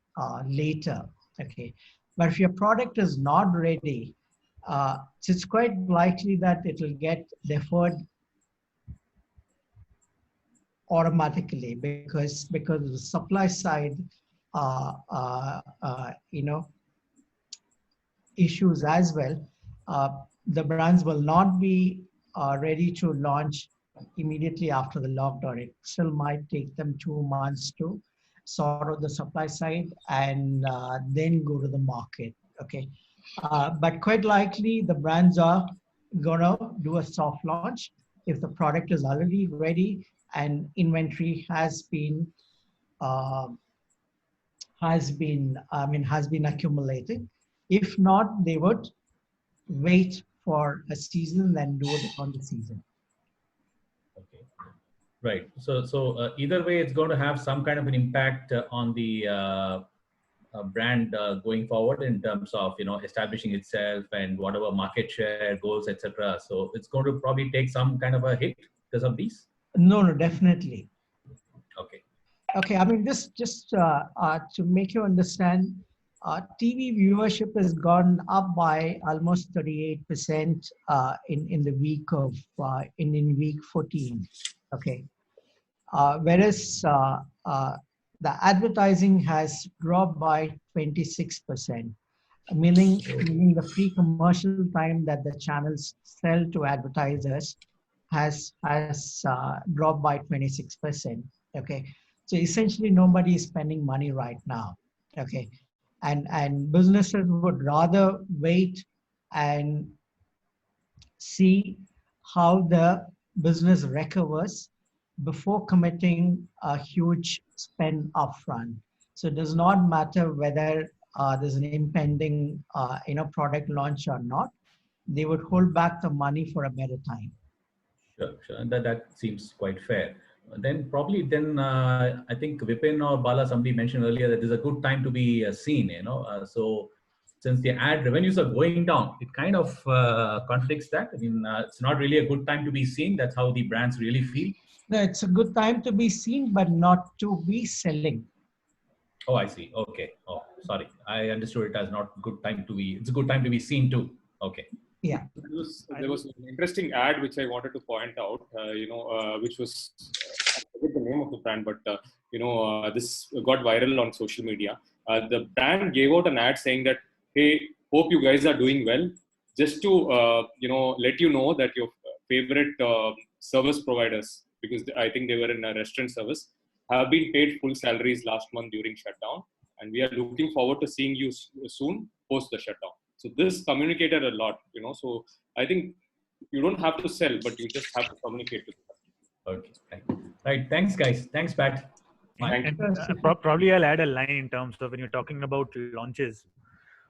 later. Okay, but if your product is not ready, it's quite likely that it will get deferred automatically because the supply side, issues as well. The brands will not be ready to launch immediately after the lockdown. It still might take them 2 months to sort out the supply side and then go to the market. Okay, but quite likely the brands are gonna do a soft launch if the product is already ready and inventory has been accumulated. If not, they would wait for a season and do it on the season. Okay, right. So either way, it's going to have some kind of an impact on the brand going forward in terms of establishing itself and whatever market share goals, etc. So it's going to probably take some kind of a hit because of these. No, definitely. Okay. Okay, I mean, just to make you understand, TV viewership has gone up by almost 38% in the week of in week 14. Okay, whereas the advertising has dropped by 26%. meaning the pre-commercial time that the channels sell to advertisers has dropped by 26%. Okay, so essentially nobody is spending money right now. Okay, and businesses would rather wait and see how the business recovers before committing a huge spend upfront. So it does not matter whether there's an impending product launch or not. They would hold back the money for a better time. Sure, sure. That seems quite fair. Then probably I think Vipin or Bala, somebody mentioned earlier that there's a good time to be seen, so since the ad revenues are going down, it kind of contradicts that. I mean, it's not really a good time to be seen. That's how the brands really feel. No, it's a good time to be seen, but not to be selling. Oh, I see. Okay. Oh, sorry. I understood it as not good time to be. It's a good time to be seen too. Okay. Yeah. There was an interesting ad which I wanted to point out. Which was I forget the name of the brand, but this got viral on social media. The brand gave out an ad saying that, "Hey, hope you guys are doing well. Just to let you know that your favorite service providers, because I think they were in a restaurant service, have been paid full salaries last month during shutdown, and we are looking forward to seeing you soon post the shutdown." So this communicated a lot, So I think you don't have to sell, but you just have to communicate to them. Okay. Right. Thanks, guys. Thanks, Pat. Probably I'll add a line in terms of when you're talking about launches.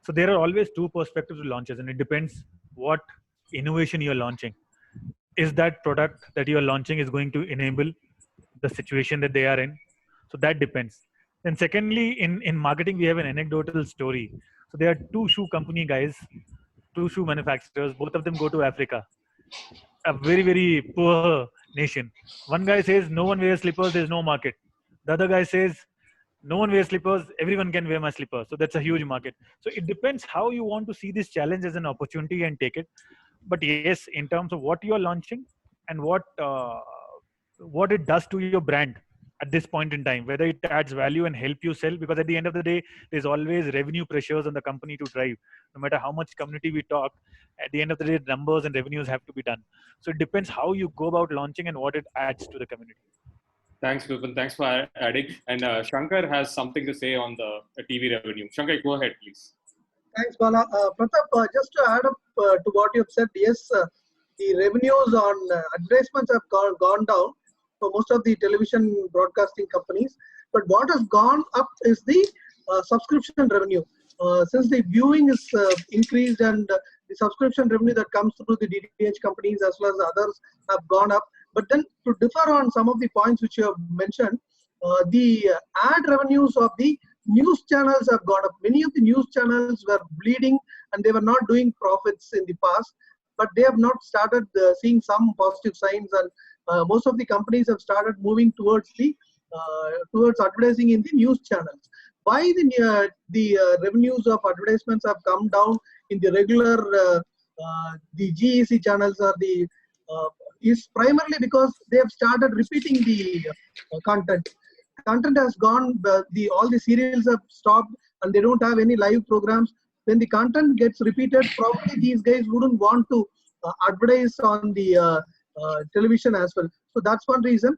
So there are always two perspectives to launches, and it depends what innovation you're launching. Is that product that you're launching is going to enable the situation that they are in? So that depends. And secondly, in marketing, we have an anecdotal story. So there are two shoe company guys, two shoe manufacturers. Both of them go to Africa, a very, very poor nation. One guy says, no one wears slippers, there's no market. The other guy says, no one wears slippers, everyone can wear my slippers. So that's a huge market. So it depends how you want to see this challenge as an opportunity and take it. But yes, in terms of what you are launching and what it does to your brand at this point in time, whether it adds value and help you sell, because at the end of the day, there's always revenue pressures on the company to drive. No matter how much community we talk, at the end of the day, numbers and revenues have to be done. So it depends how you go about launching and what it adds to the community. Thanks, Vipin. Thanks for adding. And Shankar has something to say on the TV revenue. Shankar, go ahead, please. Thanks, Bala. Pratap, just to add up to what you've said, yes, the revenues on advertisements have gone down for most of the television broadcasting companies. But what has gone up is the subscription revenue. Since the viewing is increased and the subscription revenue that comes through the DTH companies as well as others have gone up. But then to differ on some of the points which you have mentioned, the ad revenues of the news channels have gone up. Many of the news channels were bleeding and they were not doing profits in the past, but they have not started seeing some positive signs, and most of the companies have started moving towards towards advertising in the news channels. Why the revenues of advertisements have come down in the regular the GEC channels or the is primarily because they have started repeating the content. Content has gone, all the serials have stopped and they don't have any live programs. When the content gets repeated, probably these guys wouldn't want to advertise on the television as well. So that's one reason.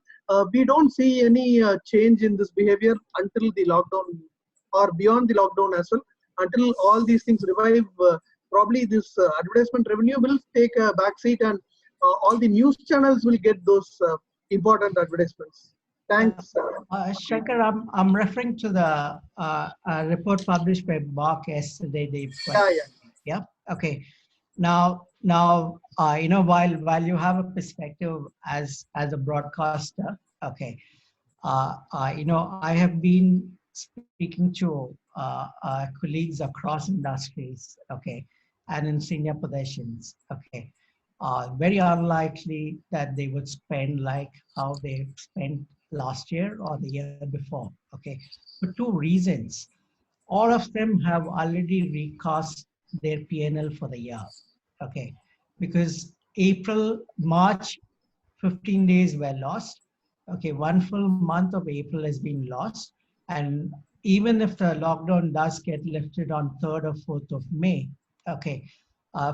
We don't see any change in this behavior until the lockdown or beyond the lockdown as well. Until all these things revive, probably this advertisement revenue will take a backseat and all the news channels will get those important advertisements. Thanks. Shankar, I'm referring to the report published by Bach yesterday. Yeah. Okay. Now, while you have a perspective as a broadcaster, okay, I have been speaking to colleagues across industries, okay, and in senior positions, okay. Very unlikely that they would spend like how they spent last year or the year before, okay, for two reasons. All of them have already recast their P&L for the year, okay, because March, 15 days were lost, okay, one full month of April has been lost, and even if the lockdown does get lifted on 3rd or 4th of May, okay,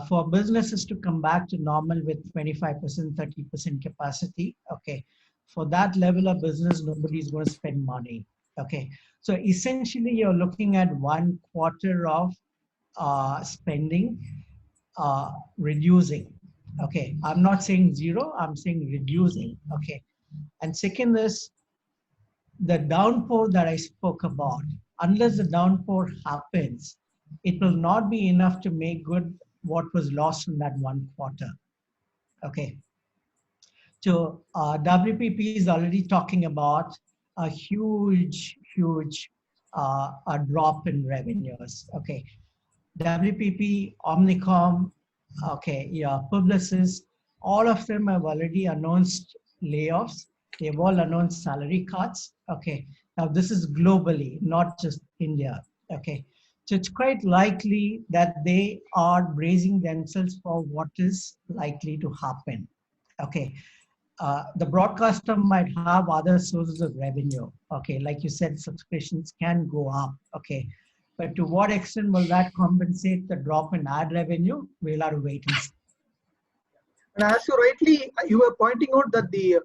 for businesses to come back to normal with 25%, 30% capacity, okay, for that level of business, nobody's going to spend money, okay. So essentially, you're looking at 1/4 of spending reducing, okay. I'm not saying zero, I'm saying reducing, okay. And second is, the downpour that I spoke about, unless the downpour happens, it will not be enough to make good what was lost in that 1/4. Okay. So WPP is already talking about a huge a drop in revenues. Okay. WPP, Omnicom, okay, yeah, Publicis, all of them have already announced layoffs. They've all announced salary cuts. Okay, now this is globally, not just India. Okay, so it's quite likely that they are bracing themselves for what is likely to happen. Okay, the broadcaster might have other sources of revenue. Okay, like you said, subscriptions can go up. Okay, but to what extent will that compensate the drop in ad revenue? We'll have to wait and see. And as you were pointing out that the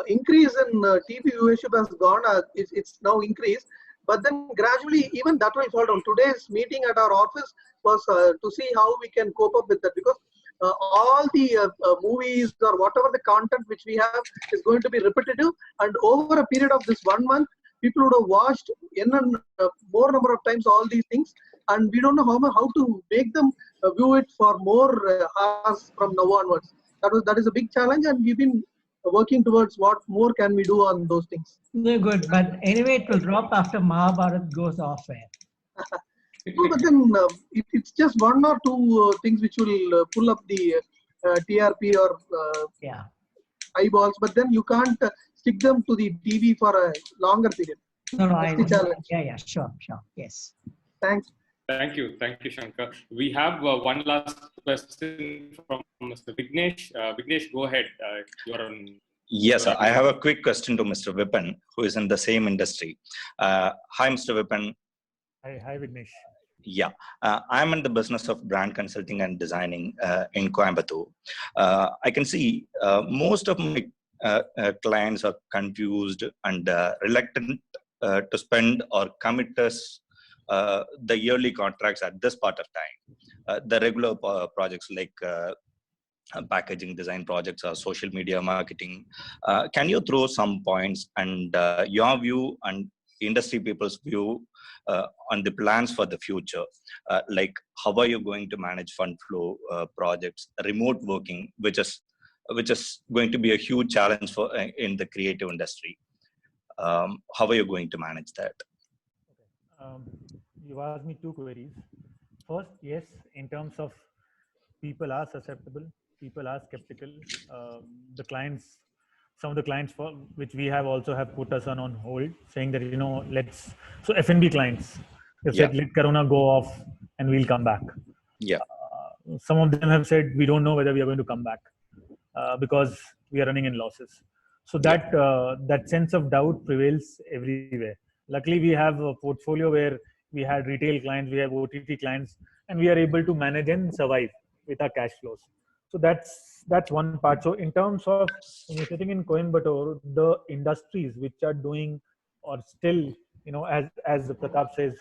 increase in TV viewership has gone, it's now increased, but then gradually even that will fall down. Today's meeting at our office was to see how we can cope up with that, because all the movies or whatever the content which we have is going to be repetitive, and over a period of this 1 month, people would have watched more number of times all these things, and we don't know how to make them view it for more hours from now onwards. That is a big challenge, and we've been working towards what more can we do on those things. No, good, but anyway, it will drop after Mahabharat goes off air. No, but then it's just 1 or 2 things which will pull up the TRP or eyeballs, but then you can't stick them to the TV for a longer period. No, That's the challenge. Yeah, sure, yes. Thanks. Thank you, Shankar. We have one last question from Mr. Vignesh. Vignesh, go ahead. You're on. Yes, sir. I have a quick question to Mr. Vipin, who is in the same industry. Hi, Mr. Vipin. Hi, Vignesh. Yeah, I'm in the business of brand consulting and designing in Coimbatore. I can see most of my clients are confused and reluctant to spend or commit us the yearly contracts at this part of time. The regular projects like packaging design projects or social media marketing. Can you throw some points and your view and industry people's view on the plans for the future? Like how are you going to manage fund flow projects, remote working, which is going to be a huge challenge for in the creative industry. How are you going to manage that? You asked me 2 queries. First, yes, in terms of people are susceptible, people are skeptical. The clients, some of the clients for which we have also have put us on hold, saying that so F&B clients have said let Corona go off and we'll come back. Yeah. Some of them have said we don't know whether we are going to come back because we are running in losses. So that that sense of doubt prevails everywhere. Luckily, we have a portfolio where we had retail clients, we have OTT clients, and we are able to manage and survive with our cash flows. So that's one part. So in terms of when you're sitting in Coimbatore, the industries which are doing or still, as Pratap says,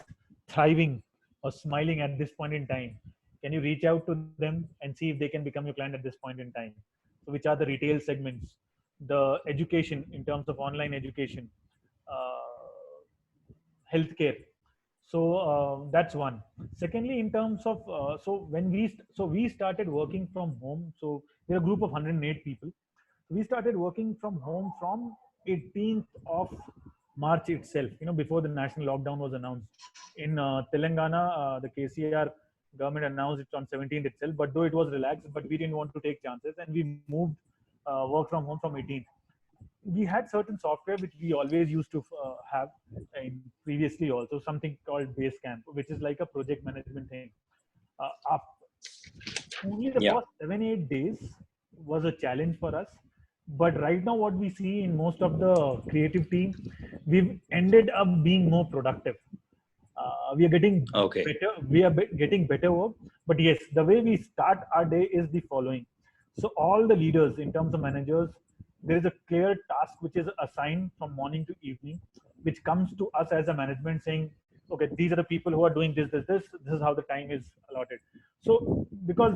thriving or smiling at this point in time, can you reach out to them and see if they can become your client at this point in time? So which are the retail segments, the education in terms of online education, healthcare. So that's one. Secondly, in terms of we started working from home. So we're a group of 108 people. We started working from home from 18th of March itself. Before the national lockdown was announced. In Telangana, the KCR government announced it on 17th itself. But though it was relaxed, but we didn't want to take chances, and we moved work from home from 18th. We had certain software which we always used to have previously also, something called Basecamp, which is like a project management thing. Only the first 7-8 days was a challenge for us. But right now what we see in most of the creative team, we've ended up being more productive. We are getting Okay. better. We are getting better work. But yes, the way we start our day is the following. So all the leaders, in terms of managers, there is a clear task which is assigned from morning to evening, which comes to us as a management saying, okay, these are the people who are doing this. This is how the time is allotted. So because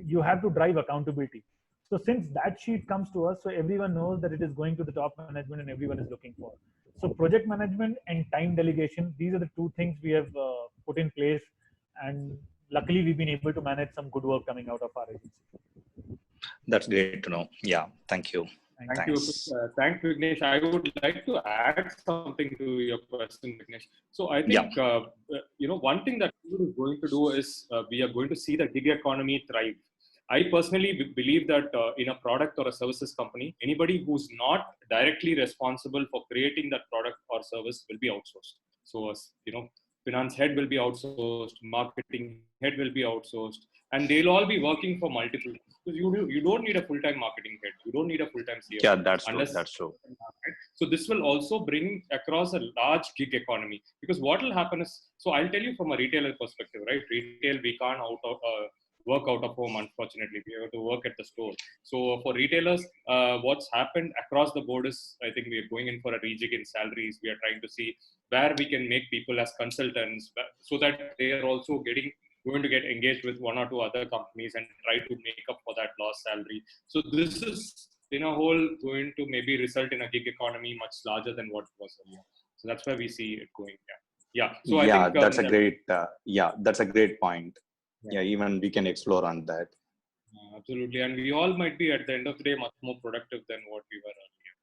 you have to drive accountability. So since that sheet comes to us, so everyone knows that it is going to the top management and everyone is looking for. So project management and time delegation, these are the two things we have put in place, and luckily we've been able to manage some good work coming out of our agency. That's great to know. Yeah, thank you. Thank you. Thanks, Vignesh. I would like to add something to your question, Vignesh. So I think, one thing that we are going to do is we are going to see the gig economy thrive. I personally believe that in a product or a services company, anybody who's not directly responsible for creating that product or service will be outsourced. So, finance head will be outsourced, marketing head will be outsourced, and they'll all be working for multiple. So you don't need a full-time marketing head. You don't need a full-time CFO. Yeah, that's true. That's true. So this will also bring across a large gig economy, because what will happen is, so I'll tell you from a retailer perspective, right? Retail, we can't work out of home, unfortunately. We have to work at the store. So for retailers, what's happened across the board is, I think we are going in for a rejig in salaries. We are trying to see where we can make people as consultants so that they are also going to get engaged with one or two other companies and try to make up for that lost salary. So this is, in a whole, going to maybe result in a gig economy much larger than what it was earlier. So that's where we see it going. Yeah. So I think that's a great. That's a great point. Yeah, even we can explore on that. Absolutely, and we all might be at the end of the day much more productive than what we were earlier.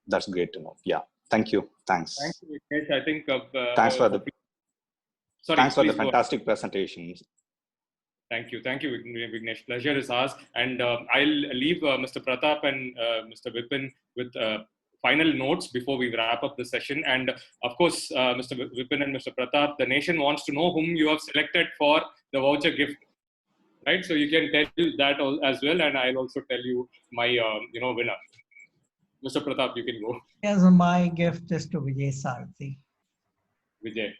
That's great to know. Yeah, thank you. Thanks. Thank you, Vignesh. I think. Thanks for the fantastic presentations. Thank you, Vignesh. Pleasure is ours, and I'll leave Mr. Pratap and Mr. Vipin with final notes before we wrap up the session. And of course, Mr. Vipin and Mr. Pratap, the nation wants to know whom you have selected for the voucher gift, right? So you can tell that as well, and I'll also tell you my winner. Mr. Pratap, you can go. Yes, my gift is to Vijay Sarthi. Vijay.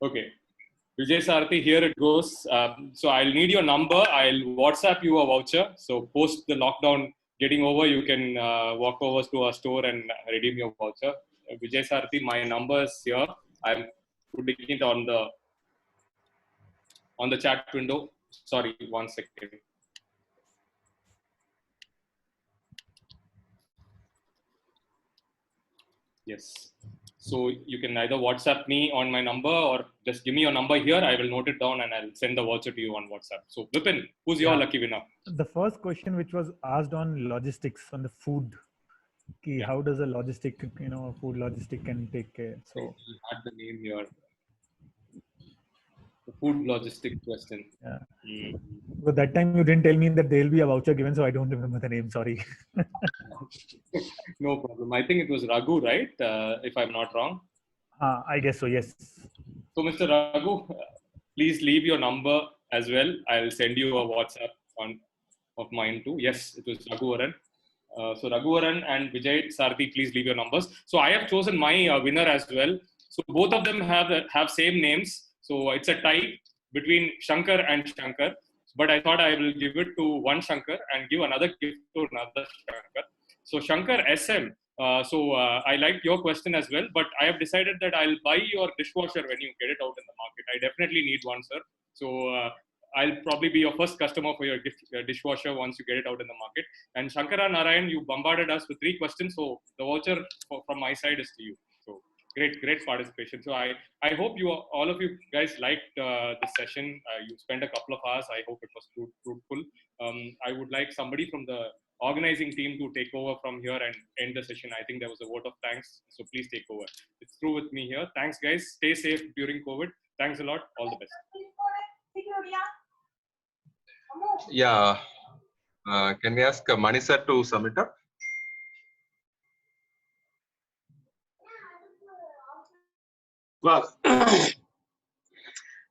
Okay. Vijay Sarthi, here it goes. So I'll need your number. I'll WhatsApp you a voucher. So post the lockdown getting over, you can walk over to our store and redeem your voucher. Vijay Sarthi, my number is here. I'm putting it on the chat window. Sorry, 1 second. Yes. So you can either WhatsApp me on my number or just give me your number here. I will note it down and I'll send the voucher to you on WhatsApp. So Vipin, who's your lucky winner? The first question which was asked on logistics, on the food, how does a logistic, food logistic can take care? So you had the name here. The food logistic question. Yeah. But that time you didn't tell me that there will be a voucher given, so I don't remember the name. Sorry. No problem. I think it was Raghu, right? If I'm not wrong. I guess so. Yes. So, Mr. Raghu, please leave your number as well. I'll send you a WhatsApp of mine too. Yes, it was Raghuvaran. So Raghuvaran and Vijay Sarthi, please leave your numbers. So I have chosen my winner as well. So both of them have same names. So it's a tie between Shankar and Shankar. But I thought I will give it to one Shankar and give another gift to another Shankar. So Shankar SM. I liked your question as well, but I have decided that I'll buy your dishwasher when you get it out in the market. I definitely need one, sir. So I'll probably be your first customer for your dishwasher once you get it out in the market. And Shankara Narayan, you bombarded us with 3 questions. So the voucher from my side is to you. So great participation. So I hope all of you guys liked this session. You spent a couple of hours. I hope it was fruitful. I would like somebody from the organizing team to take over from here and end the session. I think there was a vote of thanks. So please take over. It's through with me here. Thanks, guys. Stay safe during COVID. Thanks a lot. All the best. Yeah. Can we ask Mani sir to sum it up? Well,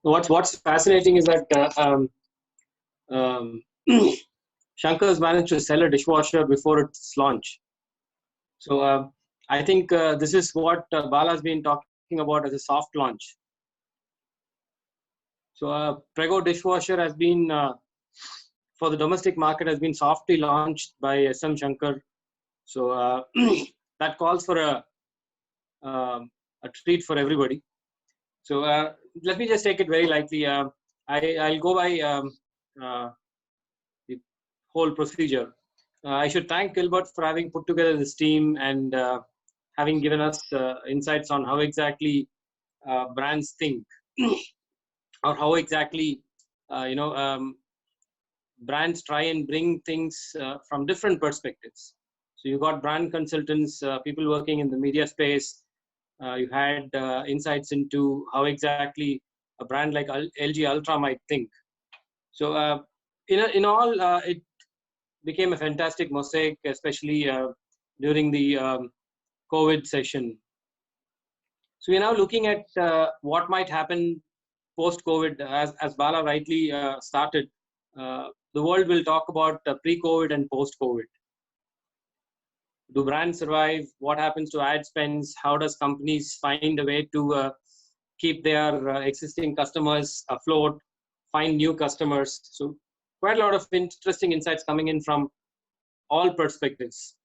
what's fascinating is that Shankar's managed to sell a dishwasher before its launch. So I think this is what Bala's been talking talking about as a soft launch. So Prego dishwasher has been, for the domestic market, has been softly launched by SM Shankar. So that calls for a treat for everybody. So let me just take it very lightly. I'll go by the whole procedure. I should thank Gilbert for having put together this team and having given us insights on how exactly brands think or how exactly brands try and bring things from different perspectives. So you got brand consultants, people working in the media space. You had insights into how exactly a brand like LG Ultra might think. So in all, it became a fantastic mosaic, especially during the COVID session. So we're now looking at what might happen post-COVID. As Bala rightly started, the world will talk about pre-COVID and post-COVID. Do brands survive? What happens to ad spends? How does companies find a way to keep their existing customers afloat, find new customers? So quite a lot of interesting insights coming in from all perspectives.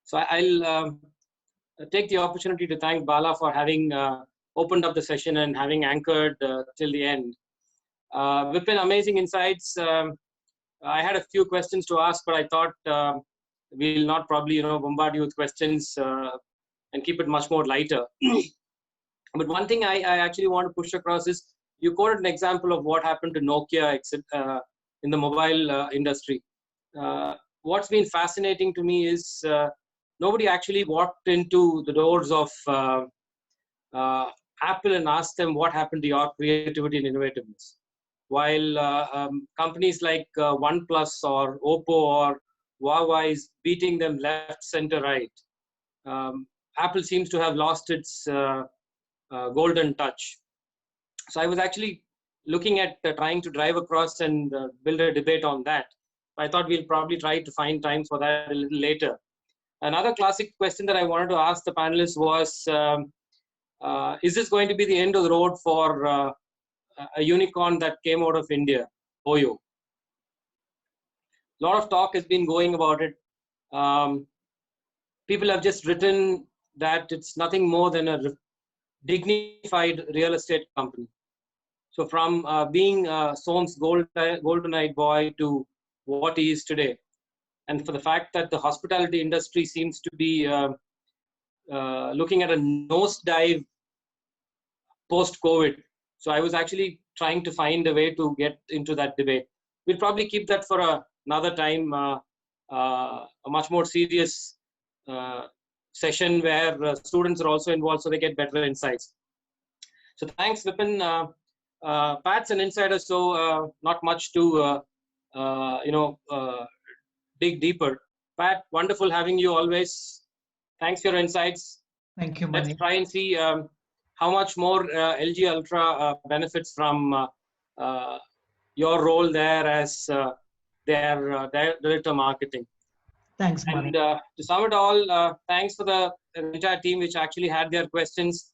So I'll take the opportunity to thank Bala for having opened up the session and having anchored till the end. Vipin, amazing insights. I had a few questions to ask, but I thought we'll not probably bombard you with questions and keep it much more lighter. But one thing I actually want to push across is you quoted an example of what happened to Nokia in the mobile industry. What's been fascinating to me is nobody actually walked into the doors of Apple and asked them what happened to your creativity and innovativeness. While companies like OnePlus or Oppo or Huawei is beating them left, center, right, Apple seems to have lost its golden touch. So I was actually looking at trying to drive across and build a debate on that. I thought we'll probably try to find time for that a little later. Another classic question that I wanted to ask the panelists was, is this going to be the end of the road for a unicorn that came out of India, Oyo? A lot of talk has been going about it. People have just written that it's nothing more than a dignified real estate company. So from being Soam's golden-eyed boy to what he is today, and for the fact that the hospitality industry seems to be looking at a nosedive post-COVID. So I was actually trying to find a way to get into that debate. We'll probably keep that for another time, a much more serious session where students are also involved so they get better insights. So thanks, Vipin. Pat's an insider, so not much to dig deeper. Pat, wonderful having you always. Thanks for your insights. Thank you, Let's Mani. try and see how much more LG Ultra benefits from your role there as their director marketing. Thanks, Mani. And to sum it all, thanks for the entire team which actually had their questions,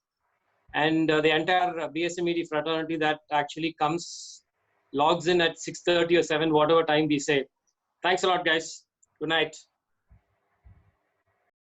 and the entire BSMED fraternity that actually logs in at 6:30 or 7, whatever time we say. Thanks a lot, guys. Good night.